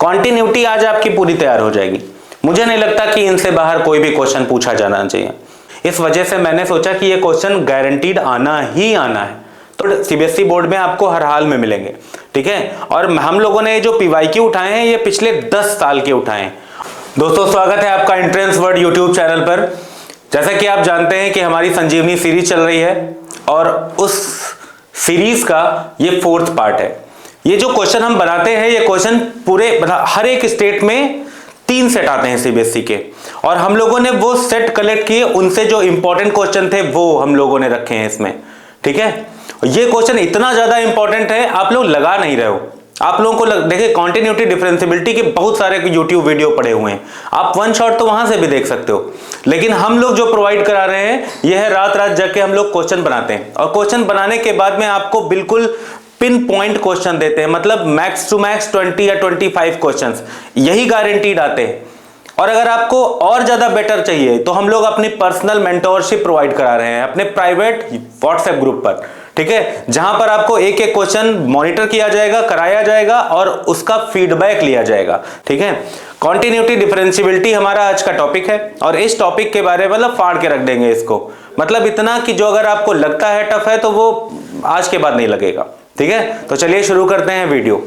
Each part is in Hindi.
कॉन्टिन्यूटी आज आपकी पूरी तैयार हो जाएगी। मुझे नहीं लगता कि इनसे बाहर कोई भी क्वेश्चन पूछा जाना चाहिए। इस वजह से मैंने सोचा कि ये क्वेश्चन गारंटीड आना ही आना है, तो सीबीएसई बोर्ड में आपको हर हाल में मिलेंगे, ठीक है। और हम लोगों ने जो पीवाईक्यू उठाए हैं ये पिछले 10 साल के उठाए हैं। दोस्तों स्वागत है आपका एंट्रेंस वर्ल्ड यूट्यूब चैनल पर। जैसा कि आप जानते हैं कि हमारी संजीवनी सीरीज चल रही है और उस सीरीज का ये 4th पार्ट है। ये जो क्वेश्चन हम बनाते हैं ये क्वेश्चन पूरे हर एक स्टेट में 3 सेट आते हैं सीबीएसई के, और हम लोगों ने वो सेट कलेक्ट किए, उनसे जो इंपॉर्टेंट क्वेश्चन थे वो हम लोगों ने रखे हैं इसमें, ठीक है। ये क्वेश्चन इतना ज्यादा इंपॉर्टेंट है आप लोग लगा नहीं रहे हो। आप लोगों को देखिए कॉन्टिन्यूटी डिफरेंशिएबिलिटी के बहुत सारे यूट्यूब वीडियो पड़े हुए हैं, आप वन शॉट तो वहां से भी देख सकते हो। लेकिन हम लोग जो प्रोवाइड करा रहे हैं यह है रात रात जग के हम लोग क्वेश्चन बनाते हैं, और क्वेश्चन बनाने के बाद में आपको बिल्कुल पिन पॉइंट क्वेश्चन देते हैं, मतलब मैक्स टू मैक्स 20 या 25 क्वेश्चंस यही गारंटीड आते हैं। और अगर आपको और ज्यादा बेटर चाहिए तो हम लोग अपनी पर्सनल मेंटोरशिप प्रोवाइड करा रहे हैं अपने प्राइवेट व्हाट्सएप ग्रुप पर, ठीक है, जहां पर आपको एक एक क्वेश्चन मॉनिटर किया जाएगा, कराया जाएगा और उसका फीडबैक लिया जाएगा, ठीक है। कॉन्टिन्यूटी डिफरेंशिएबिलिटी हमारा आज का टॉपिक है, और इस टॉपिक के बारे में मतलब फाड़ के रख देंगे इसको, मतलब इतना कि जो अगर आपको लगता है टफ है तो वो आज के बाद नहीं लगेगा, ठीक है। तो चलिए शुरू करते हैं वीडियो।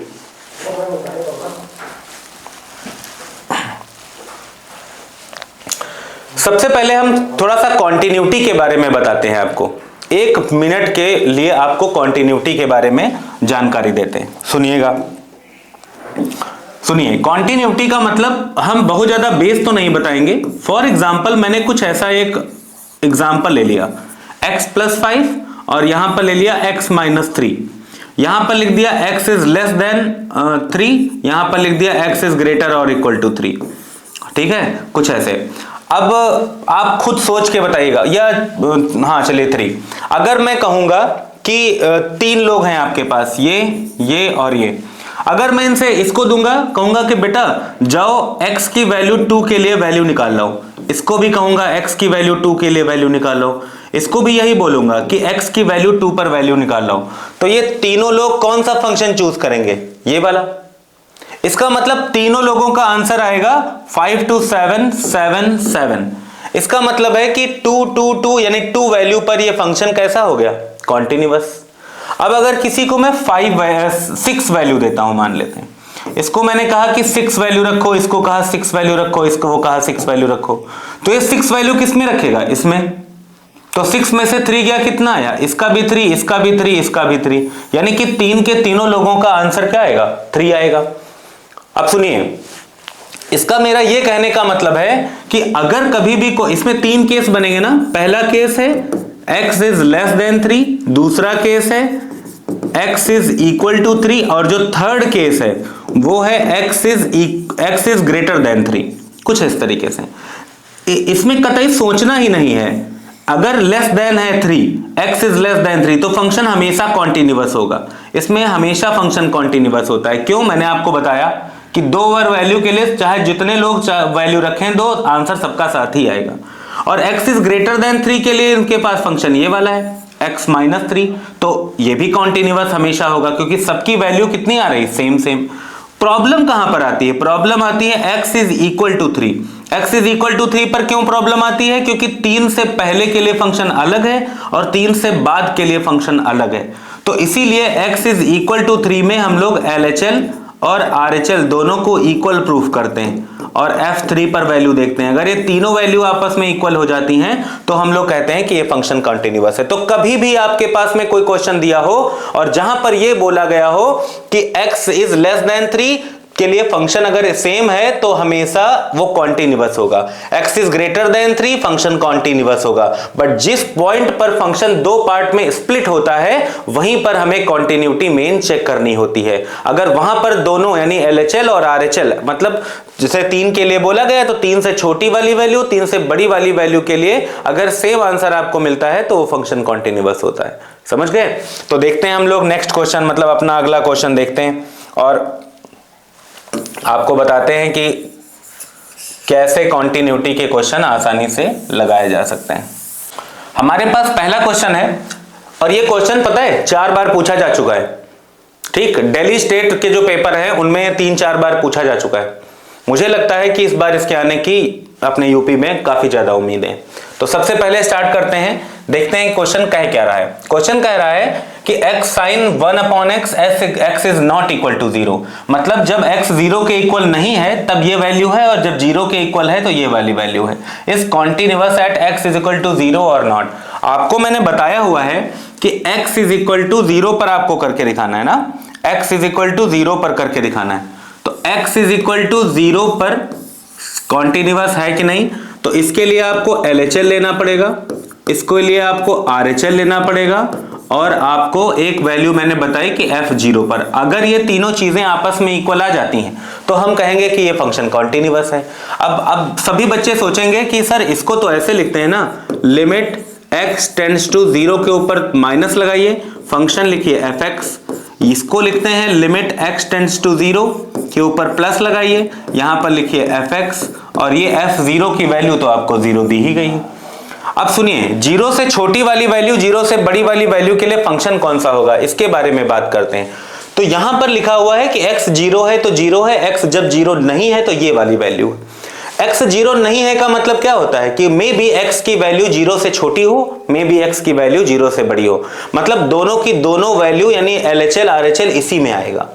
सबसे पहले हम थोड़ा सा कॉन्टिन्यूटी के बारे में बताते हैं आपको। 1 मिनट के लिए आपको कॉन्टिन्यूटी के बारे में जानकारी देते हैं, सुनिएगा। सुनिए, कॉन्टिन्यूटी का मतलब हम बहुत ज्यादा बेस तो नहीं बताएंगे। फॉर एग्जाम्पल मैंने कुछ ऐसा एक एग्जाम्पल ले लिया, x + 5 और यहां पर ले लिया x - 3, यहां पर लिख दिया x इज लेस देन 3, यहां पर लिख दिया x इज ग्रेटर और इक्वल टू 3, ठीक है, कुछ ऐसे। अब आप खुद सोच के बताइएगा, या हाँ चलिए 3। अगर मैं कहूंगा कि 3 लोग हैं आपके पास, ये और ये, अगर मैं इनसे इसको दूंगा, कहूंगा कि बेटा जाओ x की वैल्यू 2 के लिए वैल्यू निकाल लो, इसको भी कहूंगा x की वैल्यू 2 के लिए वैल्यू निकाल लो, इसको भी यही बोलूंगा कि x की वैल्यू 2 पर वैल्यू निकाल लो, तो ये तीनों लोग कौन सा फंक्शन चूज करेंगे? ये वाला। इसका मतलब तीनों लोगों का आंसर आएगा 5 2 7 7 7। इसका मतलब है कि 2 2 2 यानी 2 वैल्यू पर ये फंक्शन कैसा हो गया? कॉन्टिन्यूअस। अब अगर किसी को मैं 6 वैल्यू देता हूं, मान लेते हैं इसको मैंने कहा कि 6 वैल्यू रखो, इसको कहा 6 वैल्यू रखो, इसको वो कहा 6 वैल्यू रखो, तो ये 6 वैल्यू किस में रखेगा? इसमें। तो 6 में से 3 गया, कितना आया? इसका भी 3, इसका भी 3, इसका भी 3, यानी कि 3 के तीनों लोगों का आंसर क्या आएगा? 3 आएगा। अब सुनिए, इसका मेरा ये कहने का मतलब है कि अगर कभी भी इसमें 3 केस बनेंगे ना। पहला केस है x इज लेस देन 3, दूसरा केस है x इज इक्वल टू 3, और जो थर्ड केस है वो है x इज ग्रेटर देन 3, कुछ इस तरीके से। इसमें कतई सोचना ही नहीं है। अगर लेस देन है 3, x इज लेस देन 3, तो फंक्शन हमेशा कॉन्टिन्यूअस होगा। इसमें हमेशा फंक्शन कॉन्टिन्यूअस होता है। क्यों? मैंने आपको बताया कि 2 बार वैल्यू के लिए चाहे जितने लोग वैल्यू रखें, 2 आंसर सबका साथ ही आएगा। और x इज ग्रेटर देन 3 के लिए इनके पास फंक्शन ये वाला है x - 3, तो ये भी कॉन्टिन्यूअस हमेशा होगा, क्योंकि सबकी वैल्यू कितनी आ रही? सेम। प्रॉब्लम कहां पर आती है? प्रॉब्लम आती है x is equal to 3। x is equal to 3 पर क्यों प्रॉब्लम आती है? क्योंकि 3 से पहले के लिए फंक्शन अलग है और 3 से बाद के लिए फंक्शन अलग है, तो इसीलिए x इज इक्वल टू 3 में हम लोग LHL और RHL दोनों को इक्वल प्रूफ करते हैं और F3 पर वैल्यू देखते हैं। अगर ये तीनों वैल्यू आपस में इक्वल हो जाती हैं तो हम लोग कहते हैं कि ये फंक्शन कॉन्टिन्यूअस है। तो कभी भी आपके पास में कोई क्वेश्चन दिया हो और जहां पर ये बोला गया हो कि x इज लेस देन 3 के लिए फंक्शन अगर सेम है तो हमेशा वो कॉन्टिन्यूअस होगा। x is greater than 3 function continuous होगा। बट जिस पॉइंट पर फंक्शन 2 पार्ट में स्प्लिट होता है वहीं पर हमें कॉन्टिन्यूटी मेन चेक करनी होती है। अगर वहां पर दोनों यानी LHL और RHL, मतलब जैसे 3 के लिए बोला गया तो 3 से छोटी वाली वैल्यू, 3 से बड़ी वाली वैल्यू के लिए अगर सेम आंसर आपको मिलता है तो वो फंक्शन कॉन्टिन्यूअस होता है। समझ गए? तो देखते हैं हम लोग नेक्स्ट क्वेश्चन, मतलब अपना अगला क्वेश्चन देखते हैं और आपको बताते हैं कि कैसे कॉन्टिन्यूटी के क्वेश्चन आसानी से लगाए जा सकते हैं। हमारे पास पहला क्वेश्चन है और ये क्वेश्चन पता है 4 बार पूछा जा चुका है, ठीक, दिल्ली स्टेट के जो पेपर हैं उनमें 3-4 बार पूछा जा चुका है। मुझे लगता है कि इस बार इसके आने की अपने यूपी में काफी ज्यादा उम्मीद है। तो सबसे पहले स्टार्ट करते हैं, देखते हैं क्वेश्चन कह क्या रहा है। क्वेश्चन कह रहा है कि x sin 1/x x is not equal to 0, मतलब जब x 0 के इक्वल नहीं है तब ये वैल्यू है, और जब 0 के इक्वल है तो ये वाली वैल्यू है। Is continuous at x is equal to 0 और नॉट। आपको मैंने बताया हुआ है कि x इज इक्वल टू 0 पर आपको करके दिखाना है ना, x इज इक्वल टू 0 पर करके दिखाना है। तो x इज इक्वल टू 0 पर कॉन्टिन्यूअस है कि नहीं, तो इसके लिए आपको LHL लेना पड़ेगा, इसके लिए आपको RHL लेना पड़ेगा, और आपको एक वैल्यू मैंने बताई कि f0 पर अगर ये तीनों चीजें आपस में इक्वल आ जाती हैं तो हम कहेंगे कि ये फंक्शन कॉन्टिन्यूअस है। अब सभी बच्चे सोचेंगे कि सर इसको तो ऐसे लिखते हैं ना, लिमिट x टेंड्स टू 0 के ऊपर माइनस लगाइए, फंक्शन लिखिए fx, इसको लिखते हैं लिमिट x टेंड्स टू 0 के ऊपर प्लस लगाइए, यहां पर लिखिए fx, और ये f0 की वैल्यू तो आपको 0 दी ही गई है। अब सुनिए, 0 से छोटी वाली वैल्यू 0 से बड़ी वाली वैल्यू के लिए फंक्शन कौन सा होगा, इसके बारे में बात करते हैं। तो यहां पर लिखा हुआ है कि x 0 है तो 0 है, x जब 0 नहीं है तो ये वाली वैल्यू है। x 0 नहीं है का मतलब क्या होता है कि मे बी x की वैल्यू 0 से छोटी हो, मे बी x की वैल्यू 0 से बड़ी हो, मतलब दोनों की दोनों वैल्यू यानी LHL RHL इसी में आएगा।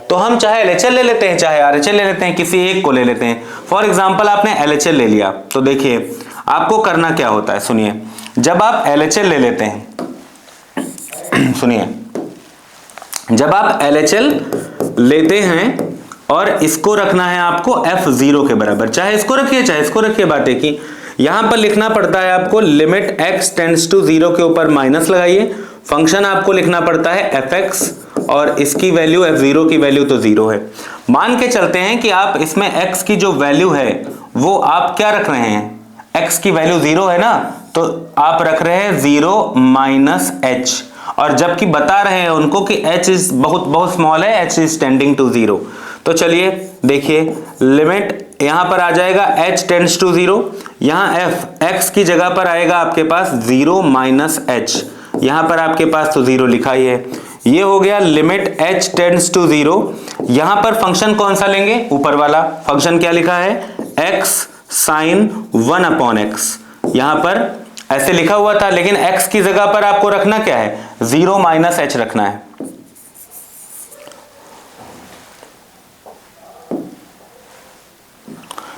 तो हम चाहे LHL ले लेते हैं चाहे RHL ले लेते हैं, किसी एक को ले लेते हैं। फॉर एग्जाम्पल आपने LHL ले लिया तो देखिए आपको करना क्या होता है, सुनिए, जब आप LHL ले लेते हैं सुनिए, जब आप LHL लेते हैं और इसको रखना है आपको f0 के बराबर, चाहे इसको रखिए चाहे इसको रखिए, बात है कि यहां पर लिखना पड़ता है आपको लिमिट x टेंड्स टू 0 के ऊपर माइनस लगाइए, फंक्शन आपको लिखना पड़ता है fx, और इसकी वैल्यू f0 की वैल्यू तो 0 है। मान के चलते हैं कि आप इसमें x की जो वैल्यू है वो आप क्या रख रहे हैं, x की वैल्यू 0 है ना, तो आप रख रहे हैं 0 माइनस h, और जबकि बता रहे हैं उनको कि h इज बहुत स्मॉल है, h इज टेंडिंग टू 0। तो चलिए देखिए, लिमिट यहां पर आ जाएगा h टेंड्स टू 0, यहां x की जगह पर आएगा आपके पास 0 माइनस h, यहां पर आपके पास तो 0 लिखा ही है। ये हो गया लिमिट h टेंड्स टू 0, यहां पर फंक्शन कौन सा लेंगे, ऊपर वाला फंक्शन क्या लिखा है, x sin 1/x, यहां पर ऐसे लिखा हुआ था, लेकिन x की जगह पर आपको रखना क्या है, 0 माइनस h रखना है।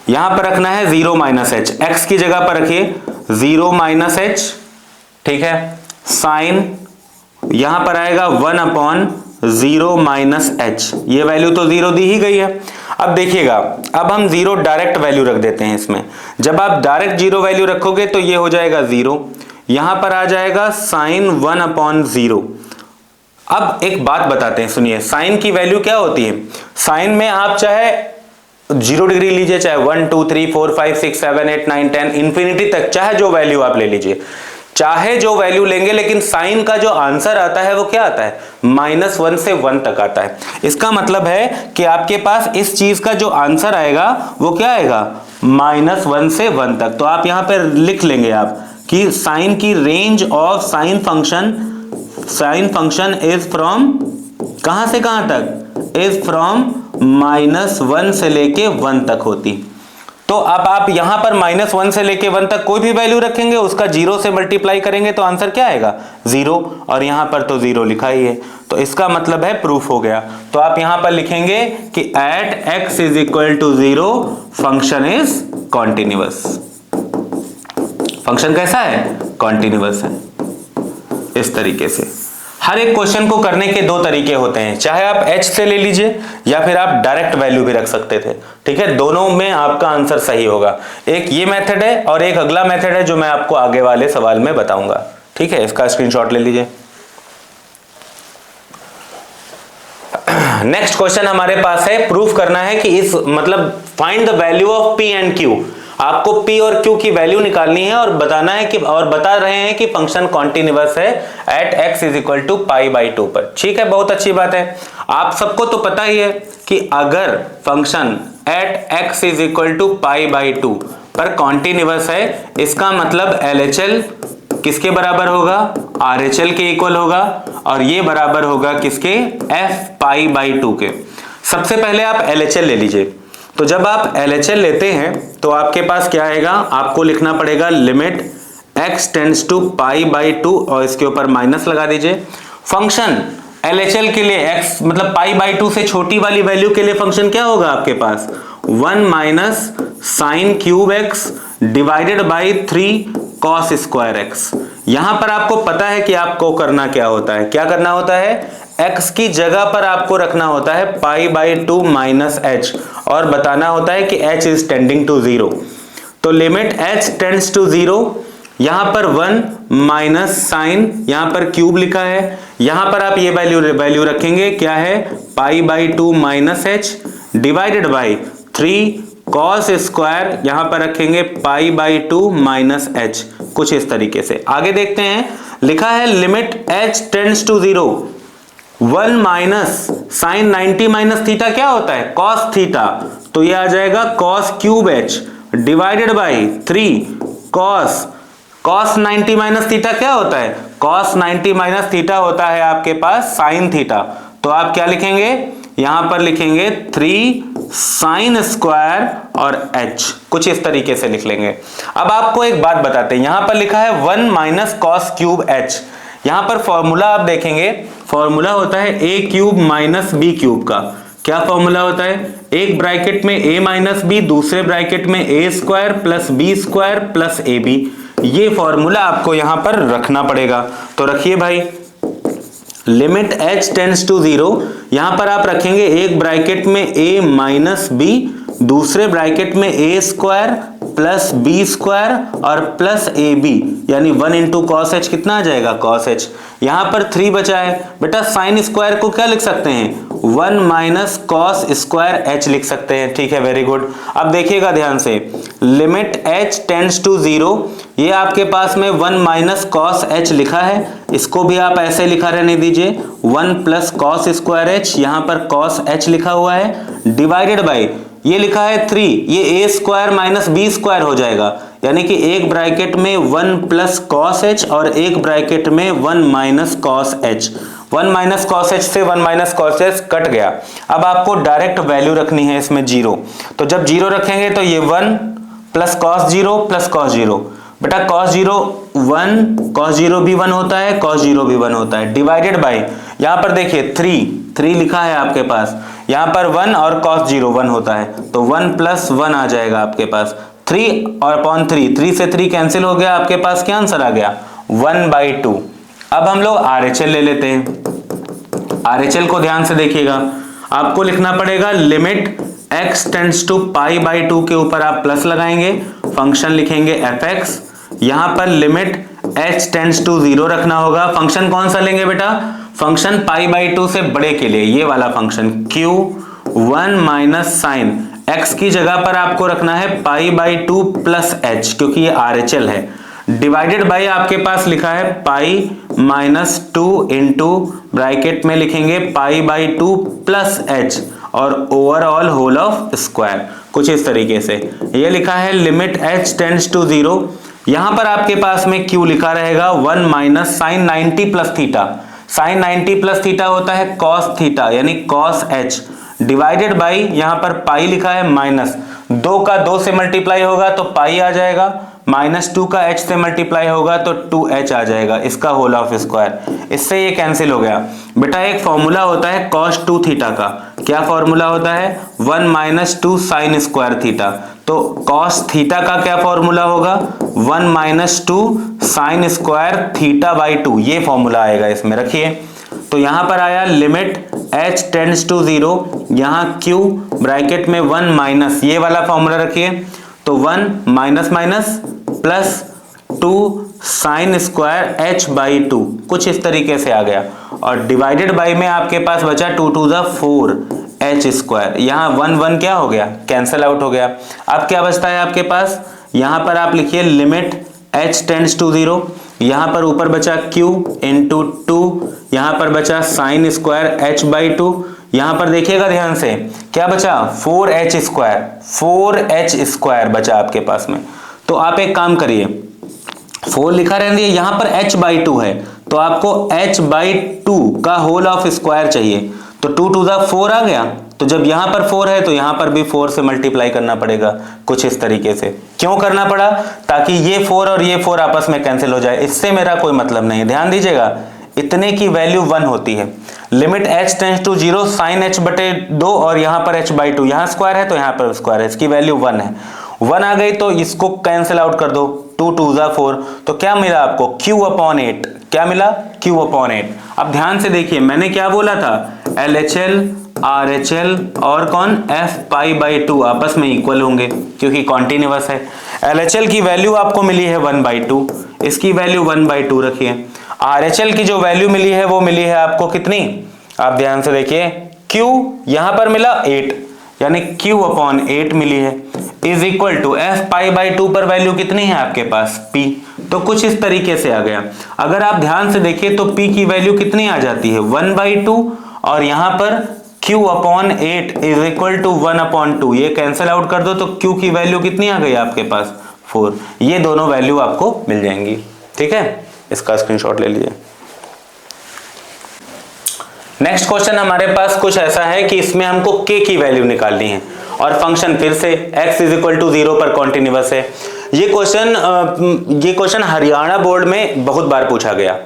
यहां पर रखना है 0 माइनस h, x की जगह पर रखिए 0 माइनस h, ठीक है, साइन यहां पर आएगा 1/0 माइनस h, ये वैल्यू तो 0 दी ही गई है। अब देखिएगा, अब हम 0 डायरेक्ट वैल्यू रख देते हैं इसमें, जब आप डायरेक्ट 0 वैल्यू रखोगे तो ये हो जाएगा 0, यहां पर आ जाएगा साइन 1/0। अब एक बात बताते हैं, सुनिए, साइन की वैल्यू क्या होती है, साइन में आप चाहे 0 डिग्री लीजिए, चाहे 1 2 3 4 5 6 7 8 9 10 इंफिनिटी तक, चाहे जो वैल्यू आप ले लीजिए, चाहे जो वैल्यू लेंगे, लेकिन साइन का जो आंसर आता है वो क्या आता है, -1 से 1 तक आता है। इसका मतलब है कि आपके पास इस चीज का जो आंसर आएगा वो क्या आएगा, -1 से 1 तक। तो आप यहां पर लिख लेंगे आप कि साइन की range of sine function is from कहां से कहां तक, इज फ्रॉम -1 से लेके 1 तक होती। तो अब आप यहां पर -1 से लेके 1 तक कोई भी वैल्यू रखेंगे, उसका 0 से मल्टीप्लाई करेंगे तो आंसर क्या आएगा, 0, और यहां पर तो 0 लिखा ही है, तो इसका मतलब है प्रूफ हो गया। तो आप यहां पर लिखेंगे कि at x is equal to 0 function is continuous. Function कैसा है, कॉन्टिन्यूअस है। इस तरीके से हर एक क्वेश्चन को करने के 2 तरीके होते हैं, चाहे आप h से ले लीजिए या फिर आप डायरेक्ट वैल्यू भी रख सकते थे, ठीक है, दोनों में आपका आंसर सही होगा। एक ये मेथड है और एक अगला मेथड है जो मैं आपको आगे वाले सवाल में बताऊंगा, ठीक है, इसका स्क्रीनशॉट ले लीजिए। नेक्स्ट क्वेश्चन हमारे पास है, प्रूफ करना है कि इस मतलब find the value of p and q, आपको p और q की वैल्यू निकालनी है और बताना है कि, और बता रहे हैं कि फंक्शन कॉन्टिन्यूअस है at x is equal to π/2 पर, ठीक है, बहुत अच्छी बात है। आप सबको तो पता ही है कि अगर function at x is equal to π/2 पर कॉन्टिन्यूअस है, इसका मतलब LHL किसके बराबर होगा, RHL के इक्वल होगा, और ये बराबर होगा किसके, f पाई बाई 2 के। सबसे पहले आप LHL ले लीजिए। तो जब आप LHL लेते हैं तो आपके पास क्या आएगा, आपको लिखना पड़ेगा limit x tends to pi by 2 और इसके ऊपर माइनस लगा दीजिए। फंक्शन LHL के लिए x मतलब पाई बाई 2 से छोटी वाली वैल्यू के लिए फंक्शन क्या होगा आपके पास, 1 minus sine cube x divided by 3 cos square x। यहां पर आपको पता है कि आपको करना क्या होता है, क्या करना होता है, x की जगह पर आपको रखना होता है पाई बाई 2 माइनस h और बताना होता है कि h इज टेंडिंग टू 0। तो लिमिट h टेंड्स टू 0, यहां पर 1 माइनस साइन, यहां पर क्यूब लिखा है, यहां पर आप ये वैल्यू रखेंगे, क्या है, पाई by 2 minus h divided by 3 cos square, यहां पर रखेंगे पाई बाई 2 माइनस h। कुछ इस तरीके से आगे देखते हैं, लिखा है limit h tends to 0, 1 minus sine 90 minus theta क्या होता है, कॉस थीटा, तो ये आ जाएगा cos cube h divided by 3 cos 90 minus theta क्या होता है, कॉस 90 माइनस थीटा होता है आपके पास साइन थीटा। तो आप क्या लिखेंगे, यहां पर लिखेंगे 3 साइन स्क्वायर और h, कुछ इस तरीके से लिख लेंगे। अब आपको एक बात बताते हैं, यहां पर लिखा है 1 माइनस कॉस क्यूब h, यहां पर फॉर्मूला आप देखेंगे, फॉर्मूला होता है a cube minus b cube का। क्या फॉर्मूला होता है, एक ब्रैकेट में a माइनस b, दूसरे ब्रैकेट में a square plus b square plus ab। ये फॉर्मूला आपको यहां पर रखना पड़ेगा। तो रखिए भाई, लिमिट h टेंड्स टू 0, यहां पर आप रखेंगे एक ब्रैकेट में a माइनस b, दूसरे ब्रैकेट में a square plus b square और प्लस ab, यानी 1 इंटू कॉस h कितना आ जाएगा, कॉस h। यहां पर 3 बचा है बेटा, साइन स्क्वायर को क्या लिख सकते हैं, 1 माइनस कॉस स्क्वायर h लिख सकते हैं। ठीक है, वेरी गुड। अब देखिएगा ध्यान से, लिमिट h टेंड्स टू 0, ये आपके पास में 1 माइनस कॉस h लिखा है, इसको भी आप ऐसे लिखा रहने दीजिए, 1 प्लस कॉस स्क्वायर h, यहां पर कॉस h लिखा हुआ है, डिवाइडेड बाई ये लिखा है 3, ये a square minus b square हो जाएगा, यानी कि एक ब्रैकेट में 1 प्लस कॉस h और एक ब्रैकेट में 1 minus cos h। 1 minus cos h से 1 माइनस कॉस h कट गया। अब आपको डायरेक्ट वैल्यू रखनी है इसमें 0, तो जब 0 रखेंगे तो ये 1 प्लस कॉस 0 प्लस कॉस 0, बेटा कॉस 0 1, कॉस 0 भी 1 होता है, कॉस 0 भी 1 होता है, डिवाइडेड बाई यहां पर देखिए 3 लिखा है आपके पास, यहां पर 1 और कॉस 0 1 होता है, तो 1 प्लस 1 आ जाएगा आपके पास, 3 और अपॉन 3 से 3 कैंसिल हो गया, आपके पास क्या आंसर आ गया, 1/2। अब हम लोग RHL ले लेते हैं। RHL को ध्यान से देखिएगा, आपको लिखना पड़ेगा limit x tends to pi by 2 के ऊपर आप प्लस लगाएंगे, फंक्शन लिखेंगे fx, यहां पर लिमिट h टेंड्स टू 0 रखना होगा। फंक्शन कौन सा लेंगे बेटा, फंक्शन पाई बाई 2 से बड़े के लिए ये वाला function q 1 minus sine x की जगह पर आपको रखना है पाई बाई 2 प्लस h, क्योंकि ये RHL है, डिवाइडेड बाई आपके पास लिखा है पाई माइनस 2 इंटू ब्रैकेट में लिखेंगे पाई बाई 2 प्लस h और ओवरऑल होल ऑफ स्क्वायर, कुछ इस तरीके से। ये लिखा है लिमिट h टेंड्स टू 0, यहां पर आपके पास में q लिखा रहेगा 1 minus sine 90 plus theta, sine 90 plus theta होता है कॉस थीटा यानी कॉस h, डिवाइडेड बाई यहां पर पाई लिखा है माइनस 2 का 2 से मल्टीप्लाई होगा तो पाई आ जाएगा, माइनस 2 का h से मल्टीप्लाई होगा तो 2h आ जाएगा, इसका होल ऑफ स्क्वायर। इससे ये कैंसिल हो गया। बेटा एक फॉर्मूला होता है cos 2 थीटा का, क्या फॉर्मूला होता है, 1 माइनस 2 साइन स्क्वायर थीटा, तो cos थीटा का क्या फॉर्मूला होगा, 1 minus 2 sine square theta by 2, ये फॉर्मूला आएगा इसमें। रखिए, तो यहां पर आया लिमिट h टेंड्स टू 0, यहां q ब्रैकेट में 1 माइनस ये वाला फॉर्मूला रखिए, तो 1 minus minus plus 2 sine square h by 2, कुछ इस तरीके से आ गया, और डिवाइडेड बाई में आपके पास बचा 2 टू द 4 h स्क्वायर, यहाँ 1 1 क्या हो गया, कैंसल आउट हो गया। अब क्या बचता है आपके पास, यहाँ पर आप लिखिए लिमिट h टेंड्स टू 0, यहाँ पर ऊपर बचा q इंटू 2, यहाँ पर बचा साइन स्क्वायर h बाई 2, यहाँ पर देखिएगा ध्यान से क्या बचा, 4h स्क्वायर, 4h स्क्वायर बचा आपके पास में। तो आप एक काम करिए, 4 लिखा रहने दिया, यहां पर h/2 है तो आपको h/2 का होल ऑफ स्क्वायर चाहिए, तो 2 टू द 4 आ गया, तो जब यहां पर 4 है तो यहां पर भी 4 से मल्टीप्लाई करना पड़ेगा कुछ इस तरीके से। क्यों करना पड़ा? ताकि ये 4 और ये 4 आपस में कैंसिल हो जाए, इससे मेरा कोई मतलब नहीं है। ध्यान दीजिएगा, इतने की वैल्यू 1 होती है। Limit h tends to 0 sine h/2 और यहां पर h/2, यहां स्क्वायर है तो यहां पर स्क्वायर है, इसकी वैल्यू 1 है। 1 आ गई तो इसको कैंसिल आउट कर दो, 2 टू ज़ा 4, तो क्या मिला आपको? q/8। क्या मिला? q/8। अब ध्यान से देखिए, मैंने क्या बोला था? LHL RHL और कौन? f/2 आपस में इक्वल होंगे क्योंकि कॉन्टिन्यूअस है। LHL की वैल्यू आपको मिली है 1/2, इसकी वैल्यू 1/2 रखिए। RHL की जो वैल्यू मिली है वो मिली है आपको कितनी? आप ध्यान से देखिए, q यहां पर मिला 8, यानी q/8 मिली है, इज इक्वल टू f/2 पर वैल्यू कितनी है आपके पास? p। तो कुछ इस तरीके से आ गया। अगर आप ध्यान से देखिए तो p की वैल्यू कितनी आ जाती है? 1/2, और यहां पर q/8 इज इक्वल टू 1/2, ये कैंसिल आउट कर दो तो q की वैल्यू कितनी आ गई आपके पास? 4। ये दोनों वैल्यू आपको मिल जाएंगी। ठीक है, इसका स्क्रीनशॉट ले लीजिए। नेक्स्ट क्वेश्चन हमारे पास कुछ ऐसा है कि इसमें हमको k की वैल्यू निकालनी है और फंक्शन फिर से x इज इक्वल टू 0 पर कॉन्टिन्यूअस है। ये क्वेश्चन हरियाणा बोर्ड में बहुत बार पूछा गया,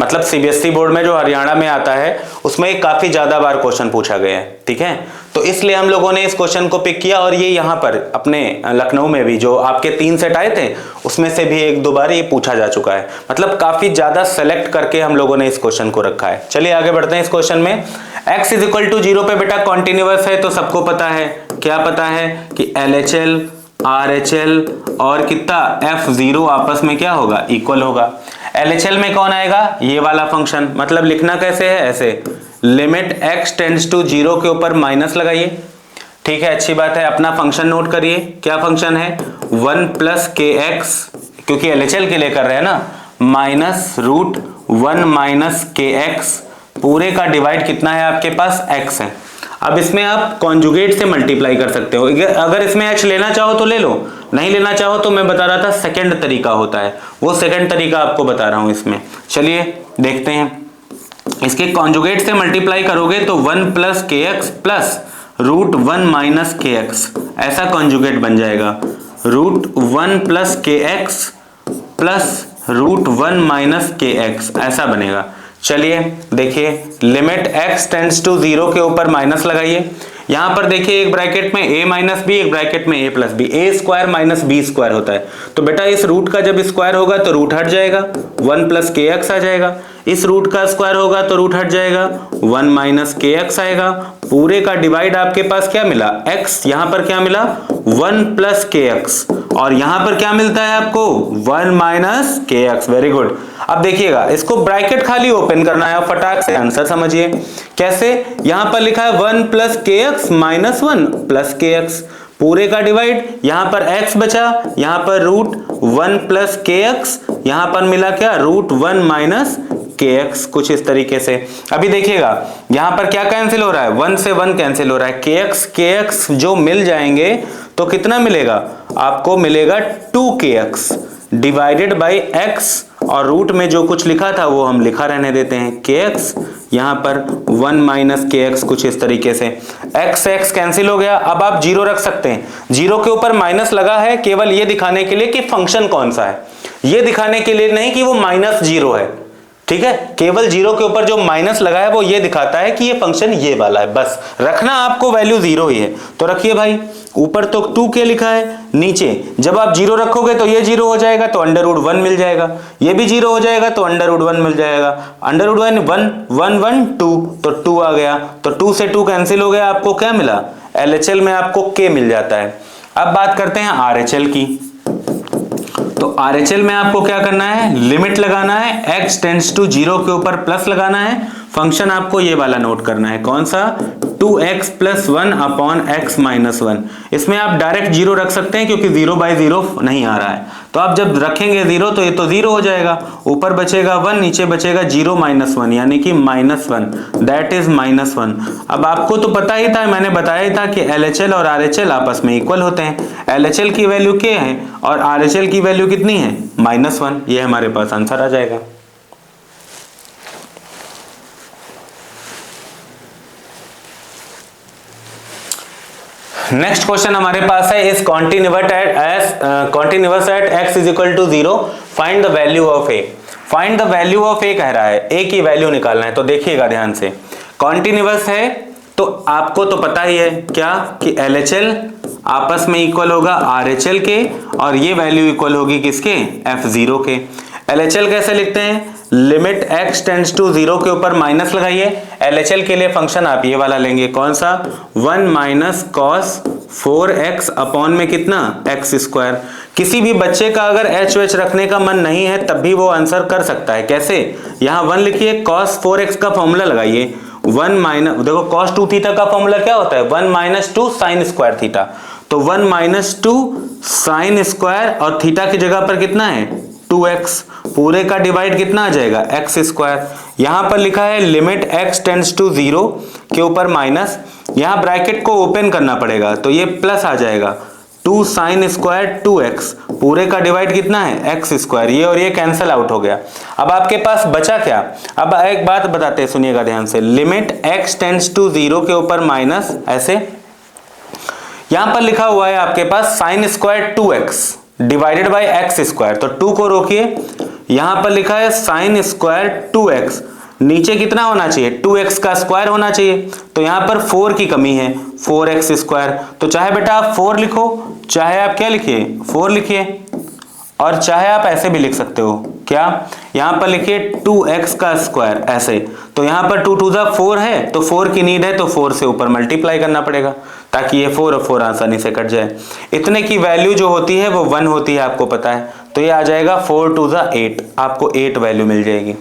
मतलब सीबीएसई बोर्ड में जो हरियाणा में आता है उसमें काफी ज्यादा बार क्वेश्चन पूछा गया है। ठीक है, तो इसलिए हम लोगों ने इस क्वेश्चन को पिक किया, और ये यहाँ पर अपने लखनऊ में भी जो आपके 3 सेट आए थे उसमें से भी 1-2 बार ये पूछा जा चुका है, मतलब काफी ज्यादा सेलेक्ट करके हम लोगों ने इस क्वेश्चन को रखा है। चलिए आगे बढ़ते हैं इस क्वेश्चन में। x इज इक्वल टू 0 पे बेटा कॉन्टिन्यूअस है, तो सबको पता है, क्या पता है कि LHL RHL और कितना f0 आपस में क्या होगा? इक्वल होगा। LHL में कौन आएगा? ये वाला फंक्शन। मतलब लिखना कैसे है? ऐसे, लिमिट x टेंड्स टू 0 के ऊपर माइनस लगाइए। ठीक है, अच्छी बात है। अपना फंक्शन नोट करिए, क्या फंक्शन है? 1 + kx, क्योंकि LHL के लिए कर रहे हैं ना, -√1 - kx, पूरे का डिवाइड कितना है आपके पास? x है। अब इसमें आप कॉन्जुगेट से मल्टीप्लाई कर सकते हो, अगर इसमें h लेना चाहो तो ले लो, नहीं लेना चाहो तो मैं बता रहा था सेकंड तरीका होता है, वो सेकंड तरीका आपको बता रहा हूं इसमें। चलिए देखते हैं, इसके कॉन्जुगेट से मल्टीप्लाई करोगे तो 1 + kx + √1 - kx, ऐसा कॉन्जुगेट बन जाएगा। √1 + kx + √1 - kx, ऐसा बनेगा। चलिए देखिए, लिमिट x टेंड्स टू 0 के ऊपर माइनस लगाइए। यहां पर देखिए, एक ब्रैकेट में a - b, एक ब्रैकेट में a + b, a² - b² होता है। तो बेटा इस रूट का जब स्क्वायर होगा तो रूट हट जाएगा, 1 + kx आ जाएगा। इस रूट का स्क्वायर होगा तो रूट हट जाएगा, 1 - kx आएगा। पूरे का डिवाइड आपके पास क्या मिला? x। यहां पर क्या मिला? 1 + kx, और यहां पर क्या मिलता है आपको? 1 - kx। Very good. अब देखिएगा, इसको ब्रैकेट खाली ओपन करना है, फटाक से आंसर समझिए कैसे। यहां पर लिखा है 1 + kx - 1 + kx, पूरे का डिवाइड, यहां पर x बचा, यहां पर √1 + kx, यहां पर मिला क्या? √1 - kx, कुछ इस तरीके से। अभी देखिएगा, यहां पर क्या कैंसिल हो रहा है? 1 से 1 कैंसिल हो रहा है, kx जो मिल जाएंगे तो कितना मिलेगा आपको? मिलेगा 2kx डिवाइडेड बाई x, और रूट में जो कुछ लिखा था वो हम लिखा रहने देते हैं, kx, यहां पर 1 - kx, कुछ इस तरीके से। x कैंसिल हो गया। अब आप 0 रख सकते हैं, 0 के ऊपर माइनस लगा है केवल ये दिखाने के लिए कि फंक्शन कौन सा है, ये दिखाने के लिए नहीं कि वो -0 है। ठीक है, केवल 0 के ऊपर जो माइनस लगा है वो ये दिखाता है कि ये फंक्शन ये वाला है, बस रखना आपको वैल्यू 0 ही है। तो रखिए भाई, ऊपर तो 2k लिखा है, नीचे जब आप 0 रखोगे तो ये 0 हो जाएगा तो √1 मिल जाएगा, ये भी 0 हो जाएगा तो √1 मिल जाएगा, √1 1 1 2, तो 2 आ गया, तो 2 से 2 कैंसिल हो गया, आपको क्या मिला? LHL में आपको k मिल जाता है। अब बात करते हैं RHL की। तो RHL में आपको क्या करना है? लिमिट लगाना है, x टेंड्स टू 0 के ऊपर प्लस लगाना है, फंक्शन आपको ये वाला नोट करना है, कौन सा, 2x + 1 अपॉन x - 1। इसमें आप डायरेक्ट 0 रख सकते हैं क्योंकि 0/0 नहीं आ रहा है, तो आप जब रखेंगे 0 तो ये तो 0 हो जाएगा, ऊपर बचेगा 1, नीचे बचेगा 0 - 1 यानी कि -1, दैट इज -1। अब आपको तो पता ही था, मैंने बताया ही था कि LHL और RHL आपस में इक्वल होते हैं। LHL की वैल्यू k है और RHL की वैल्यू कितनी है, -1। ये हमारे पास आंसर आ जाएगा। नेक्स्ट क्वेश्चन हमारे पास है, is continuous at x = 0, find the value of a। Find the value of a कह रहा है, a की वैल्यू निकालना है। तो देखिएगा ध्यान से, कॉन्टिन्यूअस है तो आपको तो पता ही है क्या कि LHL आपस में इक्वल होगा RHL के, और ये वैल्यू इक्वल होगी किसके, F0 के। LHL कैसे लिखते हैं, लिमिट x टेंड्स टू 0 के ऊपर माइनस लगाइए। LHL के लिए फंक्शन आप ये वाला लेंगे, कौन सा, 1 - cos 4x अपॉन में कितना, x²। किसी भी बच्चे का अगर h रखने का मन नहीं है तब भी वो आंसर कर सकता है। कैसे, यहाँ 1 लिखिए, cos 4x का फॉर्मूला लगाइए, 1 देखो cos 2 थीटा का फॉर्मूला क्या होता है, 1 - 2 sin² थीटा। तो 1 - 2 sin² और थीटा की जगह पर कितना है, 2x, पूरे का डिवाइड कितना आ जाएगा, x²। यहां पर लिखा है लिमिट x टेंड्स टू 0 के ऊपर माइनस, यहां ब्रैकेट को ओपन करना पड़ेगा तो ये प्लस आ जाएगा, 2 sin² 2x, पूरे का डिवाइड कितना है, x²। ये और ये कैंसिल आउट हो गया। अब आपके पास बचा क्या, अब एक बात बताते हैं, सुनिएगा ध्यान से, लिमिट x टेंड्स टू 0 के ऊपर माइनस, ऐसे यहां पर लिखा हुआ है आपके पास sin² 2x divided by x²। तो 2 को रोकिए, यहां पर लिखा है sin² 2x, नीचे कितना होना चाहिए, 2x का स्क्वायर होना चाहिए, तो यहां पर 4 की कमी है, 4x²। तो चाहे बेटा आप 4 लिखो, चाहे आप क्या लिखिए, 4 लिखिए, और चाहे आप ऐसे भी लिख सकते हो, क्या, यहां पर लिखिए 2x का स्क्वायर, ऐसे। तो यहां पर 2 × 2 4 है, तो 4 की नीड है तो 4 से ऊपर मल्टीप्लाई करना पड़ेगा ताकि ये 4 और 4 आसानी से कट जाए। इतने की वैल्यू जो होती है वो 1 होती है, आपको पता है, तो ये आ जाएगा 4 × 8, आपको 8 वैल्यू मिल जाएगी।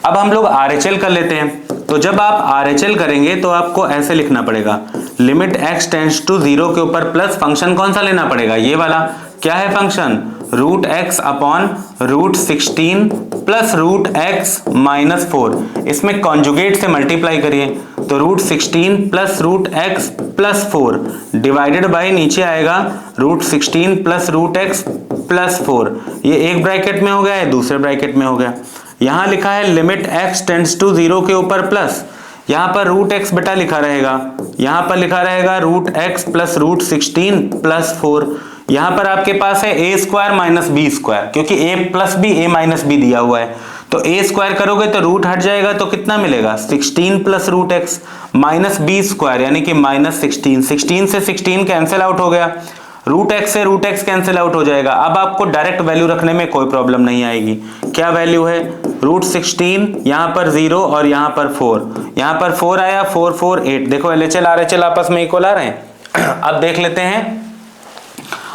अब हम लोग RHL कर लेते हैं। तो जब आप RHL करेंगे तो आपको ऐसे लिखना पड़ेगा, लिमिट x टेंड्स टू 0 के ऊपर प्लस फंक्शन कौन सा लेना पड़ेगा, ये वाला, क्या है function, √x upon √16 plus √x - 4। इसमें कॉन्जुगेट से मल्टीप्लाई करिए, तो √16 plus √x plus 4 divided by नीचे आएगा √16 प्लस √x प्लस 4। ये एक ब्रैकेट में हो गया है, दूसरे ब्रैकेट में हो गया। यहां लिखा है लिमिट x टेंड्स टू 0 के ऊपर प्लस, यहां पर √x बेटा लिखा रहेगा, यहां पर लिखा रहेगा √x प्लस √16 प्लस 4। यहां पर आपके पास है a² - b², क्योंकि a + b a - b दिया हुआ है, तो a² करोगे तो रूट हट जाएगा, तो कितना मिलेगा, 16 प्लस √x माइनस b² यानी कि -16, 16 से 16 कैंसिल आउट हो गया, √x से √x कैंसिल आउट हो जाएगा। अब आपको डायरेक्ट वैल्यू रखने में कोई प्रॉब्लम नहीं आएगी। क्या वैल्यू है, √16, यहां पर 0 और यहां पर 4, यहां पर 4 आया, 4 4 8। देखो LHL RHL आपस में इक्वल आ रहे हैं। अब देख लेते हैं,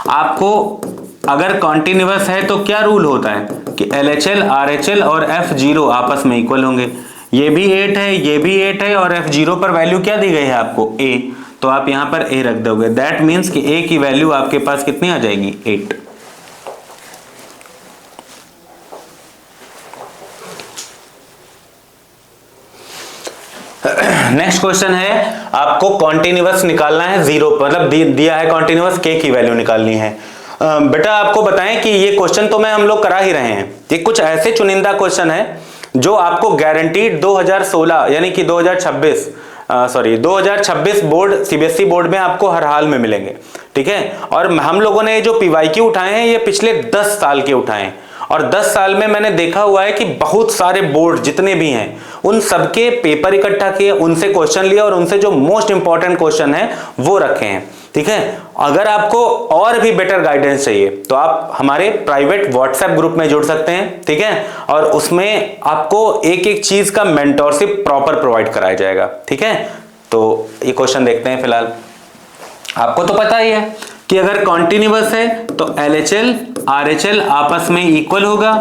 आपको अगर कॉन्टिन्यूअस है तो क्या रूल होता है कि LHL RHL और F0 आपस में इक्वल होंगे। ये भी 8 है, ये भी 8 है, और F0 पर वैल्यू क्या दी गई है आपको, a, तो आप यहां पर a रख दोगे। दैट मीन्स कि a की वैल्यू आपके पास कितनी आ जाएगी, 8। नेक्स्ट क्वेश्चन है, आपको कॉन्टिन्यूअस निकालना है 0, मतलब दिया है कॉन्टिन्यूअस k की वैल्यू निकालनी है। बेटा आपको बताएं कि ये क्वेश्चन तो मैं हम लोग करा ही रहे हैं, ये कुछ ऐसे चुनिंदा क्वेश्चन है जो आपको गारंटीड 2016 यानी कि 2026 बोर्ड CBSE बोर्ड में आपको हर हाल में मिलेंगे, ठीक है। और हम लोगों ने जो PYQ उठाए हैं ये पिछले 10 साल के उठाए हैं, और 10 साल में मैंने देखा हुआ है कि बहुत सारे बोर्ड जितने भी हैं उन सबके पेपर इकट्ठा किए, उनसे क्वेश्चन लिए और उनसे जो मोस्ट इंपॉर्टेंट क्वेश्चन है वो रखे हैं, ठीक है। अगर आपको और भी बेटर गाइडेंस चाहिए तो आप हमारे प्राइवेट व्हाट्सएप ग्रुप में जुड़ सकते हैं, ठीक है, और उसमें आपको एक एक चीज का मेंटोरशिप प्रॉपर प्रोवाइड कराया जाएगा, ठीक है। तो ये क्वेश्चन देखते हैं। फिलहाल आपको तो पता ही है कि अगर कॉन्टिन्यूअस है तो LHL RHL आपस में इक्वल होगा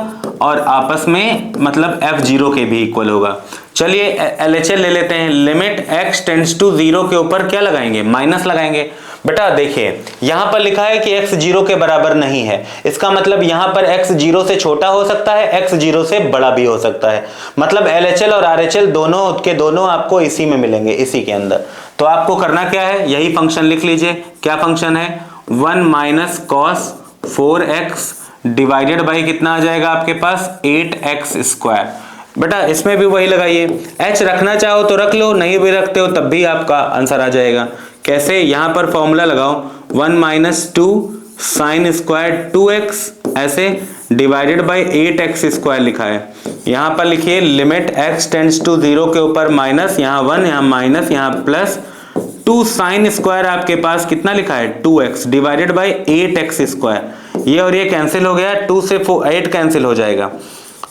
और आपस में मतलब F0 के भी इक्वल होगा। चलिए LHL ले लेते हैं। लिमिट x टेंड्स टू 0 के ऊपर क्या लगाएंगे, माइनस लगाएंगे। बेटा देखिए यहां पर लिखा है कि x 0 के बराबर नहीं है, इसका मतलब यहां पर x 0 से छोटा हो सकता है, x 0 से बड़ा भी हो सकता है। मतलब LHL और RHL दोनों के दोनों आपको इसी में मिलेंगे, इसी के अंदर। तो आपको करना क्या है, यही फंक्शन लिख लीजिए। क्या फंक्शन है, 1 minus cos 4x divided by कितना आ जाएगा आपके पास 8x स्क्वायर। बेटा इसमें भी वही लगाइए, h रखना चाहो तो रख लो, नहीं भी रखते हो तब भी आपका आंसर आ जाएगा। कैसे, यहां पर फॉर्मूला लगाओ 1 माइनस 2 साइन स्क्वायर 2x ऐसे डिवाइडेड बाई 8x स्क्वायर लिखा है। यहां पर लिखिए लिमिट x टेंड्स टू 0 के ऊपर माइनस, यहां 1 यहां माइनस यहां प्लस 2 साइन स्क्वायर आपके पास कितना लिखा है 2x divided by 8x square. ये और ये कैंसिल हो गया, 2 से 8 कैंसिल हो जाएगा।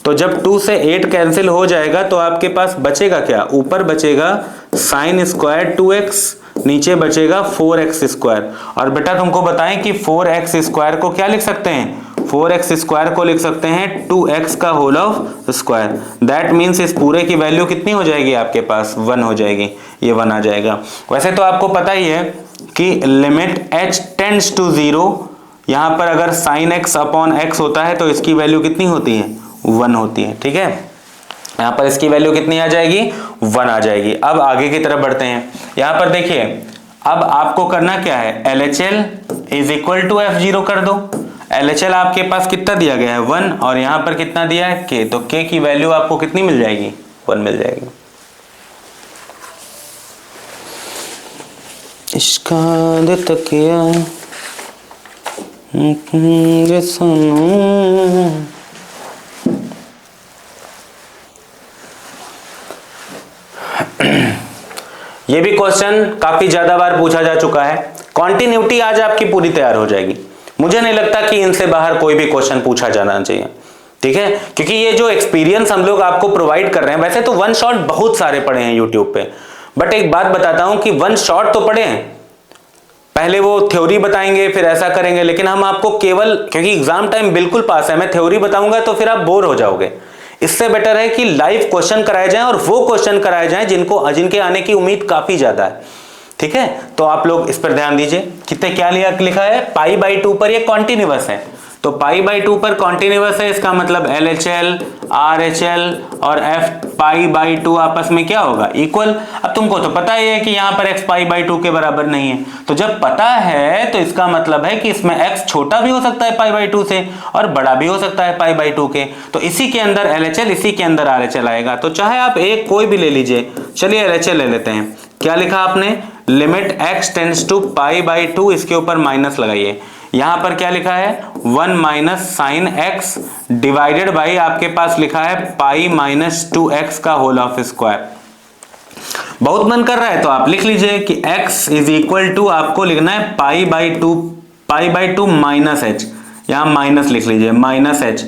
तो जब 2 से 8 कैंसिल हो जाएगा तो आपके पास बचेगा क्या, ऊपर बचेगा साइन स्क्वायर 2x, नीचे बचेगा 4x स्क्वायर। और बेटा तुमको बताएं कि 4x स्क्वायर को क्या लिख सकते हैं, 4x स्क्वायर को लिख सकते हैं 2x का whole of square. That means इस पूरे की वैल्यू कितनी हो जाएगी आपके पास, 1 हो जाएगी, ये 1 आ जाएगा। वैसे तो आपको पता ही है कि लिमिट h टेंड्स टू 0, यहां पर अगर साइन x अपॉन x होता है तो इसकी वैल्यू कितनी होती है, 1 होती है। ठीक है, यहां पर इसकी वैल्यू कितनी आ जाएगी, 1 आ जाएगी। अब आगे की तरफ बढ़ते हैं। यहां पर देखिए अब आपको करना क्या है, LHL is equal to F0 कर दो। LHL आपके पास कितना दिया गया है 1, और यहां पर कितना दिया है k, तो k की वैल्यू आपको कितनी मिल जाएगी, 1 मिल जाएगी। इश्का दे तकिया ये सनम। ये भी क्वेश्चन काफी ज्यादा बार पूछा जा चुका है। कॉन्टिन्यूटी आज आपकी पूरी तैयार हो जाएगी। मुझे नहीं लगता कि इनसे बाहर कोई भी क्वेश्चन पूछा जाना चाहिए, ठीक है, क्योंकि ये जो एक्सपीरियंस हम लोग आपको प्रोवाइड कर रहे हैं, वैसे तो वन शॉट बहुत सारे पढ़े हैं यूट्यूब पे, बट एक बात बताता हूं कि वन शॉट तो पढ़े हैं, पहले वो थ्योरी बताएंगे फिर ऐसा करेंगे, लेकिन हम आपको केवल, क्योंकि एग्जाम टाइम बिल्कुल पास है, मैं थ्योरी बताऊंगा तो फिर आप बोर हो जाओगे। इससे बेटर है कि लाइव क्वेश्चन कराए जाएं, और वो क्वेश्चन कराए जाएं जिनके आने की उम्मीद काफी ज्यादा है। ठीक है, तो आप लोग इस पर ध्यान दीजिए। कितने क्या लिखा है, π/2 पर ये कॉन्टिन्यूअस है, तो π/2 पर कॉन्टिन्यूअस है, इसका मतलब LHL RHL और F π/2 आपस में क्या होगा, इक्वल। अब तुमको तो पता ही है कि यहाँ पर x π/2 के बराबर नहीं है, तो जब पता है तो इसका मतलब है कि इसमें x छोटा भी हो सकता है π/2 से और बड़ा भी हो सकता है π/2 के, तो इसी के अंदर LHL इसी के अंदर RHL आएगा। तो चाहे आप एक कोई भी ले लीजिए। चलिए LHL ले लेते हैं। क्या लिखा आपने, लिमिट x टेंड्स टू π/2, इसके ऊपर माइनस लगाइए। यहां पर क्या लिखा है 1 minus sine x divided by आपके पास लिखा है पाई माइनस 2x का होल ऑफ स्क्वायर। बहुत मन कर रहा है तो आप लिख लीजिए कि x इज इक्वल टू, आपको लिखना है π/2 माइनस h, यहां माइनस लिख लीजिए माइनस h,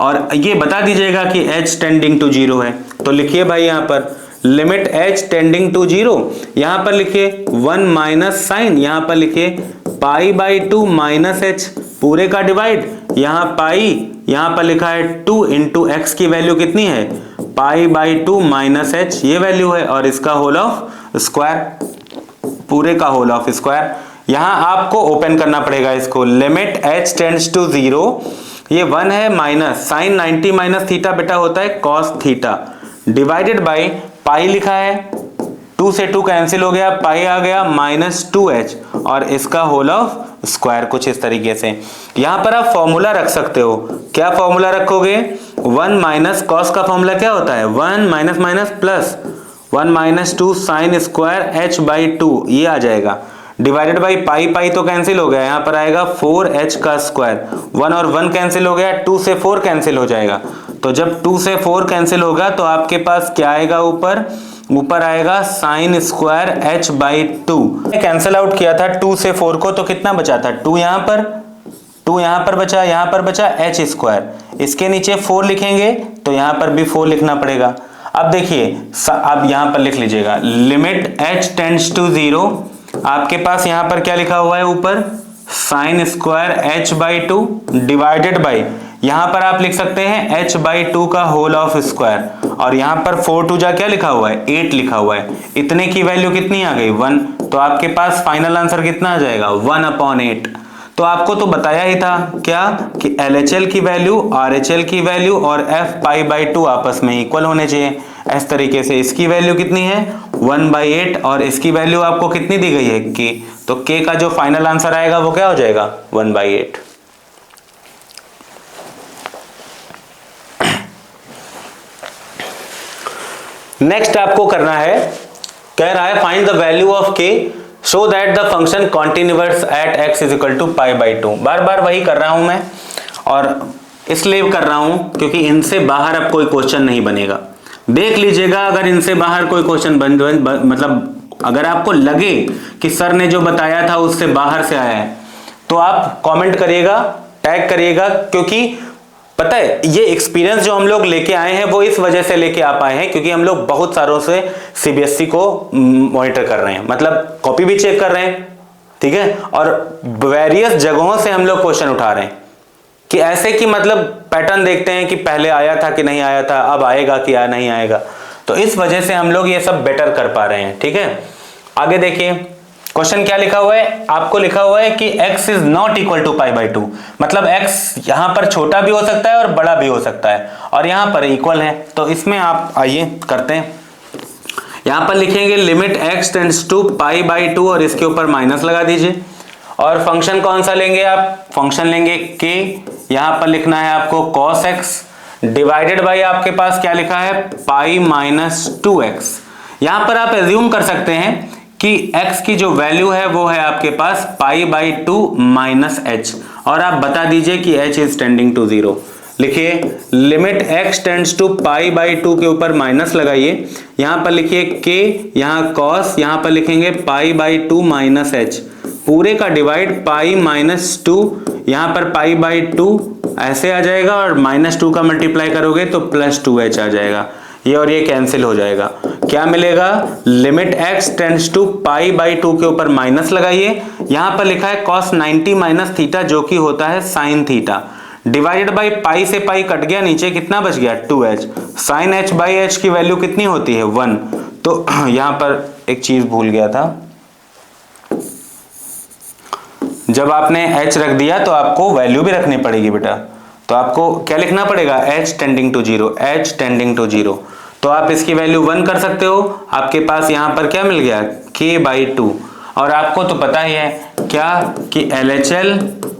और ये बता दीजिएगा कि h टेंडिंग टू 0 है। तो लिखिए भाई यहां पर लिमिट h टेंडिंग टू 0, यहां पर लिखिए 1 माइनस साइन, यहां पर लिखिए π/2 माइनस h पूरे का डिवाइड, यहां पाई, यहां पर लिखा है 2 इंटू एक्स की वैल्यू कितनी है π/2 माइनस h, ये वैल्यू है, और इसका होल ऑफ स्क्वायर, पूरे का होल ऑफ स्क्वायर। यहां आपको ओपन करना पड़ेगा इसको, लिमिट h टेंड्स टू 0, ये 1 है माइनस साइन 90 माइनस थीटा बेटा होता है cos theta, divided by pi लिखा है, 2 से 2 कैंसिल हो गया, पाई आ गया माइनस 2h, और इसका होल ऑफ स्क्वायर, कुछ इस तरीके से। यहां पर आप फॉर्मूला रख सकते हो। क्या फॉर्मूला रखोगे, 1 माइनस कॉस का फॉर्मूला क्या होता है 1 minus minus plus 1 minus 2 sine square h/2, ये आ जाएगा, डिवाइडेड बाई पाई तो कैंसिल हो गया, यहां पर आएगा 4h का स्क्वायर, 1 और 1 कैंसिल हो गया, 2 से 4 कैंसिल हो जाएगा, तो जब 2 से 4 कैंसिल होगा तो आपके पास क्या आएगा, ऊपर आएगा sine square h/2। Cancel out किया था 2 से 4 को, तो कितना बचा था 2 यहां पर बचा, यहां पर बचा h स्क्वायर, इसके नीचे 4 लिखेंगे तो यहां पर भी 4 लिखना पड़ेगा। अब देखिए, अब यहां पर लिख लीजिएगा लिमिट h टेंड्स टू 0, आपके पास यहां पर क्या लिखा हुआ है ऊपर sine square h/2 divided by, यहां पर आप लिख सकते हैं h/2 का होल ऑफ स्क्वायर, और यहां पर 4 2 जा क्या लिखा हुआ है, 8 लिखा हुआ है। इतने की वैल्यू कितनी आ गई, 1। तो आपके पास फाइनल आंसर कितना आ जाएगा, 1/8। तो आपको तो बताया ही था क्या कि LHL की वैल्यू, RHL की वैल्यू और f/2 आपस में इक्वल होने चाहिए। इस तरीके से इसकी वैल्यू कितनी है, 1/8, और इसकी वैल्यू आपको कितनी दी गई है, k। तो k का जो फाइनल आंसर आएगा वो क्या हो जाएगा, 1/8। नेक्स्ट आपको करना है, कह रहा है find the value of k so that the function continuous at x is equal to π/2। बार बार वही कर रहा हूं मैं, और इसलिए कर रहा हूं क्योंकि इनसे बाहर अब कोई क्वेश्चन नहीं बनेगा। देख लीजिएगा, अगर इनसे बाहर कोई क्वेश्चन मतलब अगर आपको लगे कि सर ने जो बताया था उससे बाहर से आया है, तो आप कमेंट करिएगा, टैग करिएगा, क्योंकि पता है ये एक्सपीरियंस जो हम लोग लेके आए हैं वो इस वजह से लेके आ पाए हैं क्योंकि हम लोग बहुत सारों से CBSE को मॉनिटर कर रहे हैं, मतलब कॉपी भी चेक कर रहे हैं, ठीक है, और वेरियस जगहों से हम लोग क्वेश्चन उठा रहे हैं कि ऐसे कि मतलब पैटर्न देखते हैं कि पहले आया था कि नहीं आया था, अब आएगा कि नहीं आएगा। तो इस वजह से हम लोग ये सब बेटर कर पा रहे हैं, ठीक है। आगे देखिए क्वेश्चन क्या लिखा हुआ है, आपको लिखा हुआ है कि x is not equal to π/2, मतलब x यहां पर छोटा भी हो सकता है और बड़ा भी हो सकता है, और यहां पर इक्वल है। तो इसमें आप आइए करते हैं, यहां पर लिखेंगे लिमिट x टेंड्स टू π/2 और इसके ऊपर माइनस लगा दीजिए, और फंक्शन कौन सा लेंगे आप, फंक्शन लेंगे k। यहां पर लिखना है आपको cos x डिवाइडेड बाई आपके पास क्या लिखा है, π-2x। यहां पर आप एज्यूम कर सकते हैं कि x की जो वैल्यू है वो है आपके पास π/2 माइनस h, और आप बता दीजिए कि h इज टेंडिंग टू 0। लिखिए लिमिट x टेंड्स टू π/2 के ऊपर माइनस लगाइए, यहां पर लिखिए k, यहां cos, यहां पर लिखेंगे π/2 माइनस h, पूरे का डिवाइड π-2, यहां पर π/2 ऐसे आ जाएगा और -2 का मल्टीप्लाई करोगे तो +2h आ जाएगा, ये और ये कैंसिल हो जाएगा। क्या मिलेगा, लिमिट x टेंड्स टू π/2 के ऊपर माइनस लगाइए, यहां पर लिखा है cos 90 माइनस थीटा जो कि होता है sin theta, divided by pi से पाई कट गया, नीचे कितना बच गया, 2h। sin h by h की वैल्यू कितनी होती है, 1। तो यहां पर एक चीज भूल गया था, जब आपने h रख दिया तो आपको वैल्यू भी रखनी पड़ेगी बेटा, तो आपको क्या लिखना पड़ेगा, h tending to 0, h tending to 0। तो आप इसकी वैल्यू 1 कर सकते हो, आपके पास यहां पर क्या मिल गया, k/2। और आपको तो पता ही है क्या कि LHL,